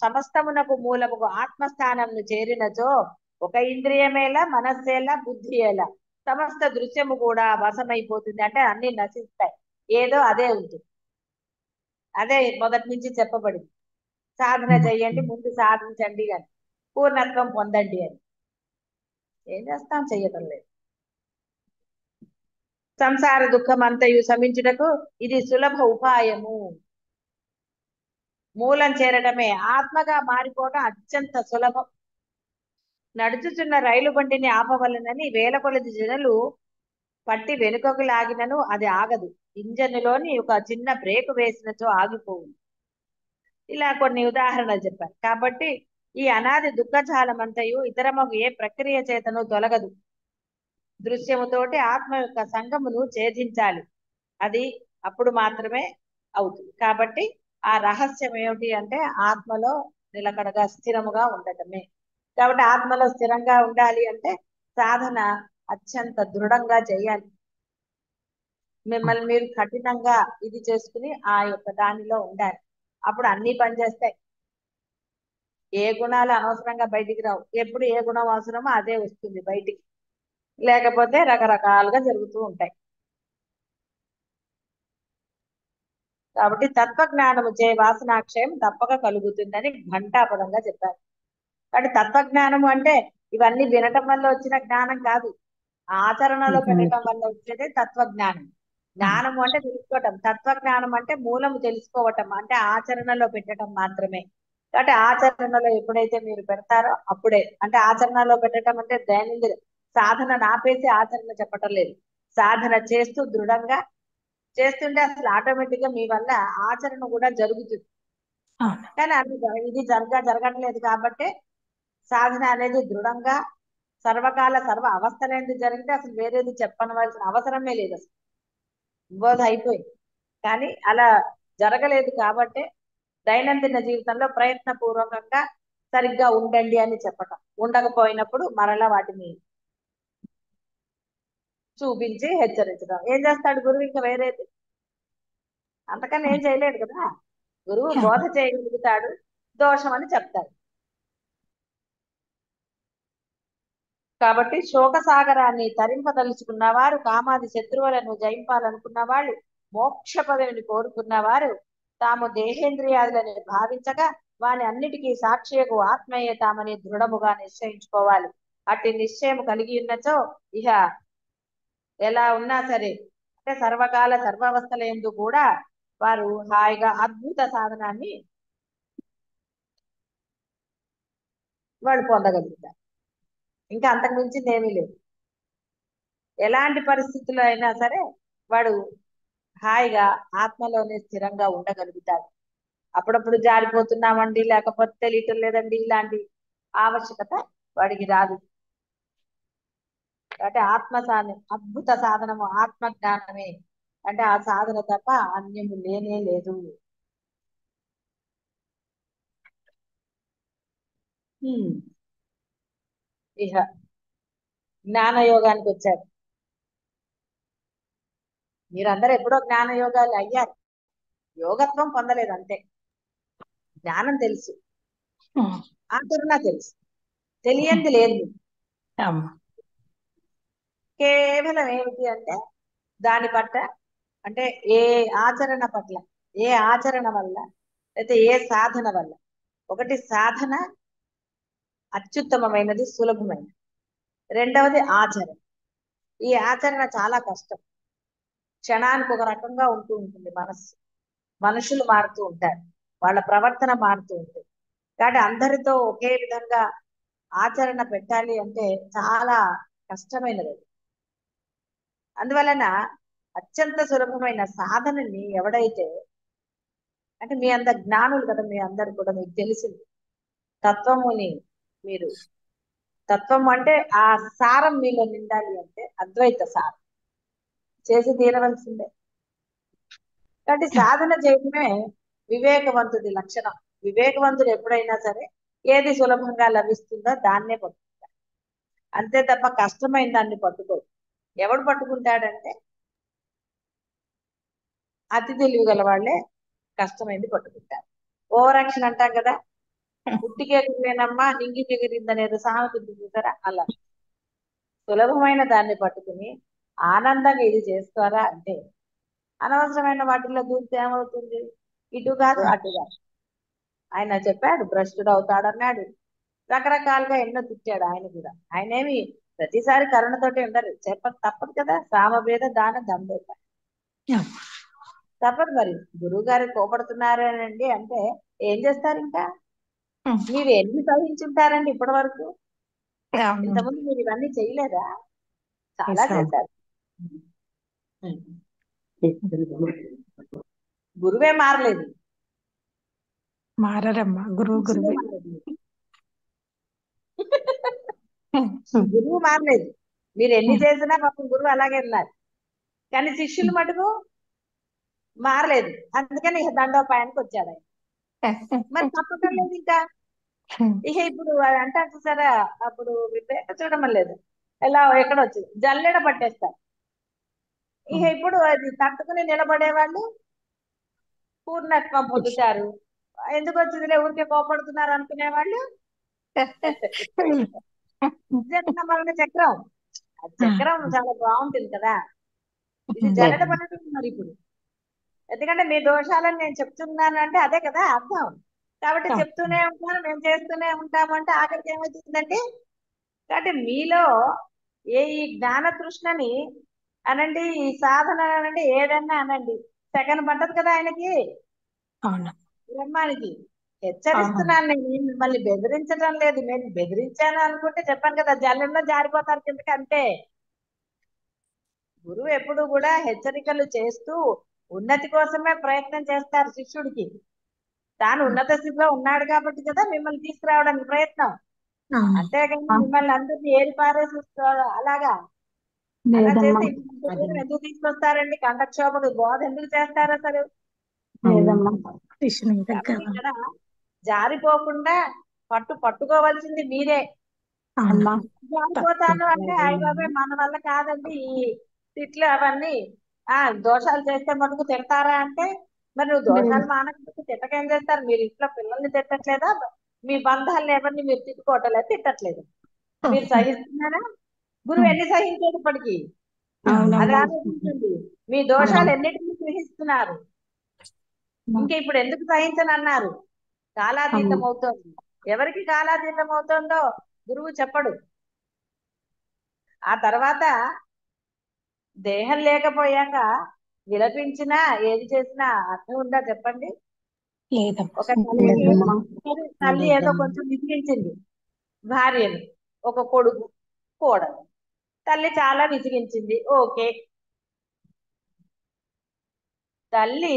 సమస్తమునకు మూలముకు ఆత్మస్థానంను చేరినచో ఒక ఇంద్రియమేలా, మనస్సేలా, బుద్ధి ఎలా సమస్త దృశ్యము కూడా వశమైపోతుంది. అంటే అన్ని నశిస్తాయి, ఏదో అదే ఉంటుంది. అదే మొదటి నుంచి చెప్పబడింది. సాధన చెయ్యండి, ముందు సాధించండి అని, పూర్ణత్వం పొందండి అని. ఏం చేస్తాం, చెయ్యటం లేదు. సంసార దుఃఖం అంతయు శమించుటకు ఇది సులభ ఉపాయము. మూలం చేరడమే, ఆత్మగా మారిపోవడం అత్యంత సులభం. నడుచుచున్న రైలు బండిని ఆపవలనని వేల కొలది జనులు పట్టి వెనుకకు లాగినను అది ఆగదు. ఇంజన్లోని ఒక చిన్న బ్రేక్ వేసినచో ఆగిపోవు. ఇలా కొన్ని ఉదాహరణలు చెప్పారు. కాబట్టి ఈ అనాది దుఃఖజాలమంతయు ఇతరమగు ఏ ప్రక్రియ చేతను తొలగదు. దృశ్యముతోటి ఆత్మ యొక్క సంగమును ఛేదించాలి, అది అప్పుడు మాత్రమే అవుతుంది. కాబట్టి ఆ రహస్యం ఏమిటి అంటే ఆత్మలో నిలకడగా స్థిరముగా ఉండటమే. కాబట్టి ఆత్మలో స్థిరంగా ఉండాలి అంటే సాధన అత్యంత దృఢంగా చేయాలి. మిమ్మల్ని మీరు కఠినంగా ఇది చేసుకుని ఆ యొక్క దానిలో ఉండాలి. అప్పుడు అన్ని పనిచేస్తాయి. ఏ గుణాలు అనవసరంగా బయటికి రావు. ఎప్పుడు ఏ గుణం అవసరమో అదే వస్తుంది బయటికి. లేకపోతే రకరకాలుగా జరుగుతూ ఉంటాయి. కాబట్టి తత్వజ్ఞానము చే వాసనాక్షయం తప్పక కలుగుతుందని ఘంటాపదంగా చెప్పారు. కాబట్టి తత్వజ్ఞానము అంటే ఇవన్నీ వినటం వల్ల వచ్చిన జ్ఞానం కాదు, ఆచరణలో పెట్టడం వల్ల వచ్చేదే తత్వజ్ఞానం. జ్ఞానము అంటే తెలుసుకోవటం, తత్వజ్ఞానం అంటే మూలము తెలుసుకోవటం, అంటే ఆచరణలో పెట్టడం మాత్రమే. కాబట్టి ఆచరణలో ఎప్పుడైతే మీరు పెడతారో అప్పుడే, అంటే ఆచరణలో పెట్టడం అంటే దైనందిన సాధన ఆపేసి ఆచరణ చెప్పటం లేదు. సాధన చేస్తూ దృఢంగా చేస్తుంటే అసలు ఆటోమేటిక్ గా మీ వల్ల ఆచరణ కూడా జరుగుతుంది. అవును. కానీ అది ఇది జరగట్లేదు కాబట్టి సాధన అనేది దృఢంగా సర్వకాల సర్వ అవస్థలందు జరిగితే అసలు వేరేది చెప్పనవలసిన అవసరమే లేదు. అసలు బోధ అయిపోయింది. కానీ అలా జరగలేదు కాబట్టి దైనందిన జీవితంలో ప్రయత్నపూర్వకంగా సరిగ్గా ఉండండి అని చెప్పటం, ఉండకపోయినప్పుడు మరలా వాటిని చూపించి హెచ్చరించడం. ఏం చేస్తాడు గురువు? ఇంకా వేరేది అంతకన్నా ఏం చేయలేడు కదా. గురువు బోధ చేయగలుగుతాడు, దోషం అని చెప్తాడు. కాబట్టి శోకసాగరాన్ని తరింపదలుచుకున్న వారు, కామాది శత్రువులను జయింపాలనుకున్న వాళ్ళు, మోక్ష పదవిని కోరుకున్న వారు తాము దేహేంద్రియాదులని భావించగా వాని అన్నిటికీ సాక్షియకు ఆత్మయే తామని దృఢముగా నిశ్చయించుకోవాలి. అట్టి నిశ్చయం కలిగి ఉన్నచో ఇహ ఎలా ఉన్నా సరే, అంటే సర్వకాల సర్వావస్థల యందు కూడా వారు హాయిగా అద్భుత సాధనాన్ని వాళ్ళు పొందగలుగుతారు. ఇంకా అంతకు మించింది ఏమీ లేదు. ఎలాంటి పరిస్థితుల్లో అయినా సరే వాడు హాయిగా ఆత్మలోనే స్థిరంగా ఉండగలుగుతాడు. అప్పుడప్పుడు జారిపోతున్నామండి, లేకపోతే తెలియటం లేదండి, ఇలాంటి ఆవశ్యకత వాడికి రాదు. అంటే అద్భుత సాధనము ఆత్మ జ్ఞానమే. అంటే ఆ సాధన తప్ప అన్యము లేనే లేదు. ఇహ జ్ఞాన యోగానికి వచ్చారు. మీరందరూ ఎప్పుడో జ్ఞాన యోగాలు అయ్యారు, యోగత్వం పొందలేదు అంతే. జ్ఞానం తెలుసు, ఆచరణ తెలుసు, తెలియంది లేదు. కేవలం ఏమిటి అంటే దాని పట్ల, అంటే ఏ ఆచరణ పట్ల, ఏ ఆచరణ వల్ల, అయితే ఏ సాధన వల్ల. ఒకటి సాధన అత్యుత్తమమైనది, సులభమైనది. రెండవది ఆచరణ. ఈ ఆచరణ చాలా కష్టం. క్షణానికి ఒక రకంగా ఉంటూ ఉంటుంది మనస్సు. మనుషులు మారుతూ ఉంటారు, వాళ్ళ ప్రవర్తన మారుతూ ఉంటుంది. కాబట్టి అందరితో ఒకే విధంగా ఆచరణ పెట్టాలి అంటే చాలా కష్టమైనది. అందువలన అత్యంత సులభమైన సాధనని ఎవడైతే, అంటే మీ అందరు జ్ఞానులు కదా, మీ అందరు కూడా మీకు తెలిసింది తత్వముని. మీరు తత్వం అంటే ఆ సారం మీలో నిండాలి అంటే అద్వైత సారం చేసి తీరవలసిందే. కాబట్టి సాధన చేయడమే వివేకవంతుడి లక్షణం. వివేకవంతుడు ఎప్పుడైనా సరే ఏది సులభంగా లభిస్తుందో దాన్నే పట్టుకుంటాడు, అంతే తప్ప కష్టమైన దాన్ని పట్టుకోడు. ఎవడు పట్టుకుంటాడంటే అతి తెలివి గల వాళ్ళే కష్టమైంది పట్టుకుంటారు. ఓవరాక్షన్ అంటాం కదా, పుట్టికెగిరినమ్మా నింగికి ఎగిరిందనేది సామెత చూసారా, అలా సులభమైన దాన్ని పట్టుకుని ఆనందంగా ఇది చేస్తారా అంటే, అనవసరమైన వాటిల్లో దూరితే ఏమవుతుంది? ఇటు కాదు అటు కాదు. ఆయన చెప్పాడు భ్రష్టుడు అవుతాడన్నాడు, రకరకాలుగా ఎన్నో తిట్టాడు. ఆయన కూడా, ఆయన ఏమి ప్రతిసారి కరుణతోటి ఉండరు, తప్పదు కదా. సామవేద దాన దంభేత తప్పదు. మరి గురువు గారు కోపడుతున్నారేనండి అంటే ఏం చేస్తారు? ఇంకా మీరు ఎన్ని సహించుంటారండి ఇప్పటి వరకు? ఇంతకుముందు మీరు ఇవన్నీ చేయలేదా? చాలా చేశారు. గురువే మారలేదు, మారమ్మా. గురువు గురువే. గురువు మారలేదు. మీరు ఎన్ని చేసినా పాపం గురువు అలాగే ఉన్నారు. కానీ శిష్యులు మటుకు మారలేదు. అందుకని ఇక దండోపాయానికి వచ్చాడు ఆయన. మరి తప్పటం లేదు ఇంకా. ఇక ఇప్పుడు అంటారు చూసారా, అప్పుడు వివేక చూడడం లేదు, ఎలా ఎక్కడ వచ్చింది జల్లెడ పట్టేస్తారు. ఇక ఇప్పుడు అది తట్టుకుని నిలబడే వాళ్ళు పూర్ణత్వం పొందుతారు. ఎందుకు వచ్చిందిలే ఊరికే కోపడుతున్నారు అనుకునే వాళ్ళు జనన మరణ చక్రం. ఆ చక్రం చాలా బాగుంటుంది కదా. ఇది జల్లెడ పట్టుతున్నారు ఇప్పుడు. ఎందుకంటే మీ దోషాలని నేను చెప్తున్నాను అంటే అదే కదా అర్థం. కాబట్టి చెప్తూనే ఉంటాను, మేము చేస్తూనే ఉంటాము అంటే ఆఖరికి ఏమవుతుందంటే, కాబట్టి మీలో ఈ జ్ఞాన తృష్ణని అనండి, ఈ సాధన అనండి, ఏదన్నా అనండి, సెగన పడ్డది కదా ఆయనకి, అవును బ్రహ్మానికి. హెచ్చరిస్తున్నాను నేను, మిమ్మల్ని బెదిరించడం లేదు. నేను బెదిరించాను అనుకుంటే చెప్పాను కదా, జల్లంలో జారిపోతారు కిందకి అంతే. గురువు ఎప్పుడు కూడా హెచ్చరికలు చేస్తూ ఉన్నతి కోసమే ప్రయత్నం చేస్తారు శిష్యుడికి. తాను ఉన్నత స్థితిలో ఉన్నాడు కాబట్టి కదా మిమ్మల్ని తీసుకురావడానికి ప్రయత్నం. అంతేగాని మిమ్మల్ని అందరినీ ఏరి పారేసిస్తారు అలాగా. అలా చేస్తే ఎందుకు తీసుకొస్తారండి? కంఠక్షోభకు బోధ ఎందుకు చేస్తారు అసలు? కాబట్టి ఇక్కడ జారిపోకుండా పట్టుకోవాల్సింది మీరే. జారిపోతాను అంటే అయ్య బాబాయ్ మన వల్ల కాదండి ఈ తిట్లు అవన్నీ. దోషాలు చేస్తే మటుకు తిడతారా అంటే, మరి నువ్వు దోషాలు మానకపోతే తిట్టకేం చేస్తారు? మీరు ఇంట్లో పిల్లల్ని తిట్టట్లేదా? మీ బంధాలను ఎవరిని మీరు తిట్టుకోవట్లేదు, తిట్టట్లేదు. మీరు సహిస్తున్నారా? గురువు ఎన్ని సహించేది ఇప్పటికి? అది ఆలోచించండి. మీ దోషాలు ఎన్నిటిని గ్రహిస్తున్నారు? ఇంకా ఇప్పుడు ఎందుకు సహించనన్నారు? కాలాతీతం అవుతోంది. ఎవరికి కాలాతీతం అవుతోందో గురువు చెప్పడు. ఆ తర్వాత దేహం లేకపోయాక విలపించినా ఏది చేసినా అర్థం ఉందా చెప్పండి? ఒక తల్లి ఏదో కొంచెం విసిగించింది భార్యని, ఒక కొడుకు కోడలు. తల్లి చాలా విసిగించింది, ఓకే. తల్లి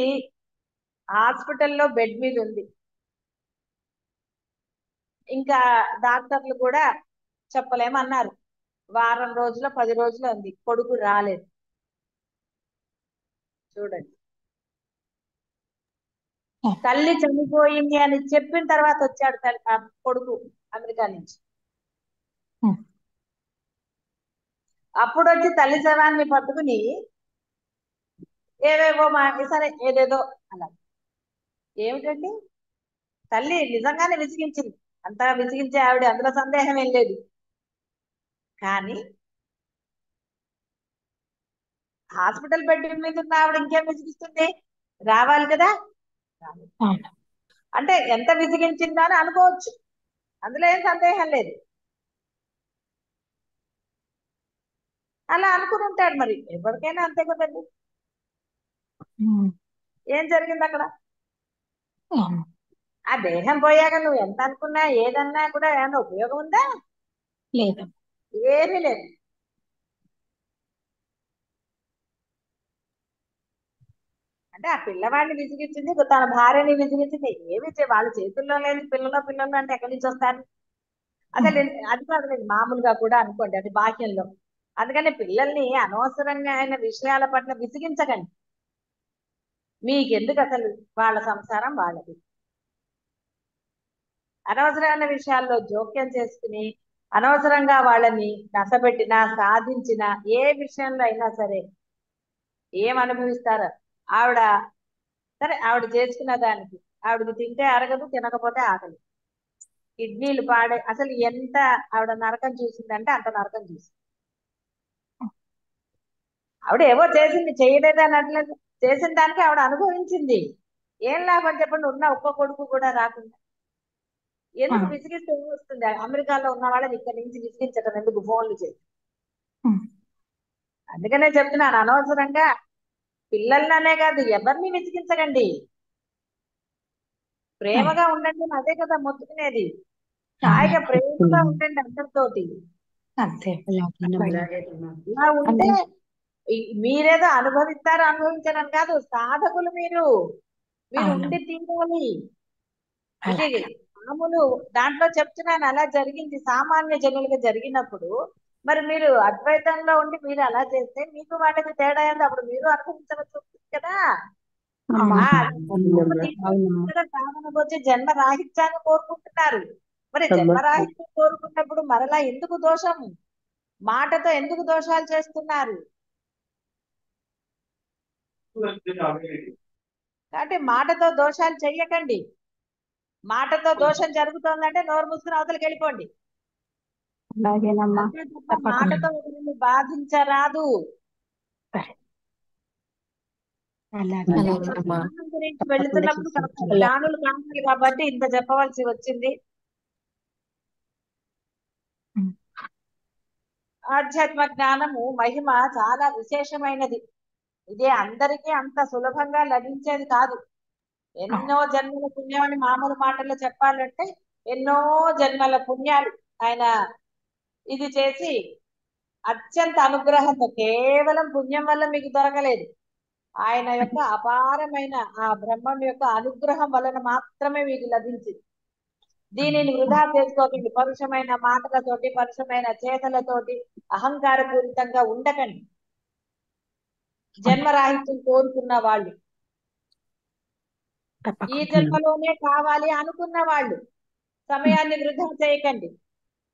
హాస్పిటల్లో బెడ్ మీద ఉంది. ఇంకా డాక్టర్లు కూడా చెప్పలేమన్నారు. వారం రోజుల 10 రోజులు ఉంది, కొడుకు రాలేదు. చూడండి, తల్లి చనిపోయింది అని చెప్పిన తర్వాత వచ్చాడు కొడుకు అమెరికా నుంచి. అప్పుడు వచ్చి తల్లి శవాన్ని పట్టుకుని ఏవేవో సరే ఏదేదో అలా. ఏమిటండి, తల్లి నిజంగానే విసిగించింది, అంతగా విసిగించే ఆవిడ, అందులో సందేహం ఏం లేదు. కానీ హాస్పిటల్ బెడ్ మీద ఉన్న ఆవిడ ఇంకేం విసిగిస్తుంది? రావాలి కదా. అంటే ఎంత విసిగించిందో అని అనుకోవచ్చు, అందులో ఏం సందేహం లేదు. అలా అనుకుని ఉంటాడు. మరి ఎవరికైనా అంతే కదండి. ఏం జరిగింది అక్కడ? ఆ దేహం పోయాక నువ్వు ఎంత అనుకున్నా ఏదన్నా కూడా ఏమన్నా ఉపయోగం ఉందా? లేదు, ఏమీ లేదు. అంటే ఆ పిల్లవాడిని విసిగించింది, తన భార్యని విసిగించింది. ఏమి వాళ్ళ చేతుల్లో లేని పిల్లలు అంటే ఎక్కడి నుంచి వస్తారు? అసలు అది కాదు, మామూలుగా కూడా అనుకోండి, అది బాహ్యంలో. అందుకని పిల్లల్ని అనవసరంగా అయిన విషయాల పట్ల విసిగించకండి. మీకెందుకు అసలు? వాళ్ళ సంసారం వాళ్ళది. అనవసరమైన విషయాల్లో జోక్యం చేసుకుని అనవసరంగా వాళ్ళని నసపెట్టినా సాధించినా ఏ విషయంలో అయినా సరే ఏం అనుభవిస్తారు? ఆవిడ సరే, ఆవిడ చేసుకున్న దానికి ఆవిడకి తింటే అరగదు, తినకపోతే ఆకలి, కిడ్నీలు పాడే, అసలు ఎంత ఆవిడ నరకం చూసిందంటే అంత నరకం చూసింది. ఆవిడ ఏవో చేసింది, చేయలేదు అన్నట్లేదు, చేసిన దానికి ఆవిడ అనుభవించింది. ఏం లాభం చెప్పండి? ఉన్న ఒక్క కొడుకు కూడా రాకుండా. ఎందుకు విసిగిస్తే వస్తుంది? అమెరికాలో ఉన్న వాళ్ళని ఇక్కడి నుంచి విసిగించడం ఎందుకు? ఫోన్లు చేసి. అందుకనే చెప్తున్నాను, అనవసరంగా పిల్లలనే కాదు ఎవరిని విసిగించకండి. ప్రేమగా ఉండండి, అదే కదా మొత్తుకునేది. హాయిగా ప్రేమగా ఉండండి అందరితోటి. ఇలా ఉంటే మీరేదో అనుభవించడం కాదు, సాధకులు మీరు ఉండి తీరాలి. ఇది మామూలు దాంట్లో చెప్తున్నాను, అలా జరిగింది సామాన్య జనులుగా జరిగినప్పుడు. మరి మీరు అద్వైతంలో ఉండి మీరు అలా చేస్తే మీకు వాళ్ళకి తేడా ఏంది? అప్పుడు మీరు అనుభవించవచ్చు కదా. సాధనకు వచ్చి జన్మ రాహిత్యాన్ని కోరుకుంటున్నారు. మరి జన్మ రాహిత్యం కోరుకున్నప్పుడు మరలా ఎందుకు దోషం? మాటతో ఎందుకు దోషాలు చేస్తున్నారు? కాబట్టి మాటతో దోషాలు చెయ్యకండి. మాటతో దోషం జరుగుతోందంటే నోరు మూసుకుని అవతలకి వెళ్ళిపోండి. అలాగేనమ్మా. అంతే తప్ప తప్పకుండా. మాటతో ఒకరిని బాధించరాదు. సరే. అలాగే. అలాగేనమ్మా. జ్ఞానం గురించి తప్పకుండా వెళుతున్నప్పుడు చేస్తాను. జ్ఞానులు కావాలి కాబట్టి ఇంత చెప్పవలసి వచ్చింది. ఉమ్. ఆధ్యాత్మ జ్ఞానము మహిమ చాలా విశేషమైనది. ఇదే అందరికీ అంత సులభంగా లభించేది కాదు. ఎన్నో జన్మల పుణ్యం అని మామూలు మాటల్లో చెప్పాలంటే ఎన్నో జన్మల పుణ్యాలు ఆయన ఇది చేసి అత్యంత అనుగ్రహంతో, కేవలం పుణ్యం వల్ల మీకు దొరకలేదు, ఆయన యొక్క అపారమైన ఆ బ్రహ్మం యొక్క అనుగ్రహం వలన మాత్రమే మీకు లభించింది. దీనిని వృధా చేసుకోకండి. పరుషమైన మాటలతోటి, పరుషమైన చేతలతోటి అహంకారపూరితంగా ఉండకండి. జన్మరాహిత్యం కోరుకున్న వాళ్ళు, ఈ తప్పకుండా. జన్మలోనే కావాలి అనుకున్న వాళ్ళు సమయాన్ని వృధా చేయకండి.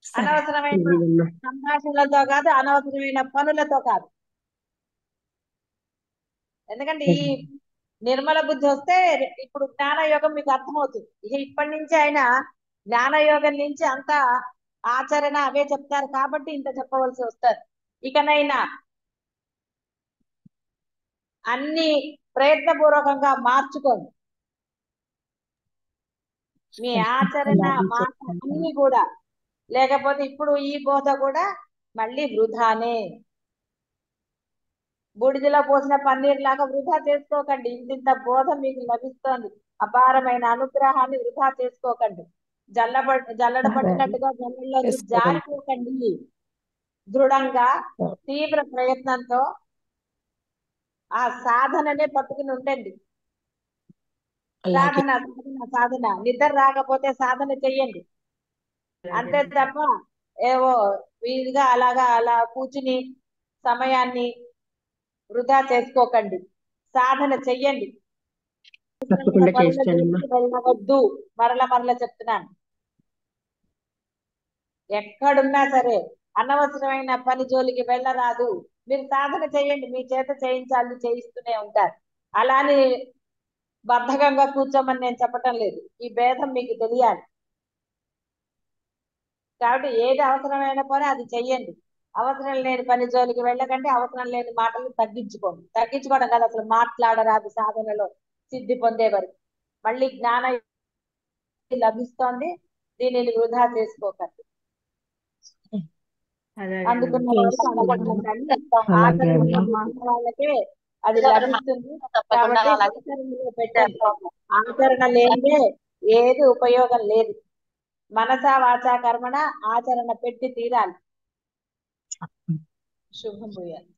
సరే. అనవసరమైన అలాగేనమ్మా. సంభాషణలతో కాదు, అనవసరమైన పనులతో కాదు. ఎందుకంటే ఈ నిర్మల బుద్ధి వస్తే ఇప్పుడు జ్ఞానయోగం మీకు అర్థమవుతుంది. ఇక ఇప్పటి నుంచి ఆయన జ్ఞానయోగం నుంచి అంతా ఆచరణ అవే చెప్తారు కాబట్టి ఇంత చెప్పవలసి వస్తారు. ఇకనైనా అన్ని ప్రయత్నపూర్వకంగా మార్చుకోండి. మీ ఆచరణ, అలాగే మాట చెప్తాను. అన్ని కూడా. లేకపోతే ఇప్పుడు ఈ బోధ కూడా మళ్ళీ వృధానే. బూడిదలో పోసిన పన్నీర్ లాగా వృధా చేసుకోకండి. ఇంత బోధ మీకు లభిస్తోంది. అపారమైన అనుగ్రహాన్ని వృధా చేసుకోకండి. జల్లడ పట్టినట్టుగా జల్లల్లోకి చేసుకోకండి. జారిపోకండి. దృఢంగా తీవ్ర ప్రయత్నంతో ఆ సాధననే పట్టుకుని ఉండండి. అలాగే. సాధన సాధన సాధన. నిద్ర రాకపోతే సాధన చెయ్యండి. అంతే తప్ప ఏవో వీలుగా అలాగా అలా కూర్చుని సమయాన్ని వృధా చేసుకోకండి. సాధన చెయ్యండి. తప్పకుండా పనుల చేస్తానమ్మా. గురించి వెళ్ళవద్దు. మరల చెప్తున్నాను. ఎక్కడున్నా సరే అనవసరమైన పని జోలికి వెళ్ళరాదు. మీరు సాధన చేయండి. మీ చేత చేయించాలి, చేయిస్తూనే ఉంటారు. అలాని బద్ధకంగా కూర్చోమని నేను చెప్పటం లేదు. ఈ భేదం మీకు తెలియాలి. కాబట్టి ఏది అవసరమైన పని అది చెయ్యండి. అవసరం లేని పని జోలికి వెళ్ళకండి. అవసరం లేని మాటలు తగ్గించుకోండి. తగ్గించుకోవడం కాదు, అసలు మాట్లాడరాదు సాధనలో సిద్ధి పొందే వరకు. మళ్ళీ జ్ఞానం లభిస్తోంది. దీనిని వృధా చేసుకోకండి. అందుకున్న వాళ్ళకి అనుకుంటుందండి. ఆచరణలో పెట్టిన వాళ్ళకే అది లభిస్తుంది. కాబట్టి ఆచరణలో పెట్టండి. ఆచరణ లేనిదే ఏది ఉపయోగం లేదు. మనసా వాచా కర్మణ ఆచరణ పెట్టి తీరాలి. శుభం పోయాలి.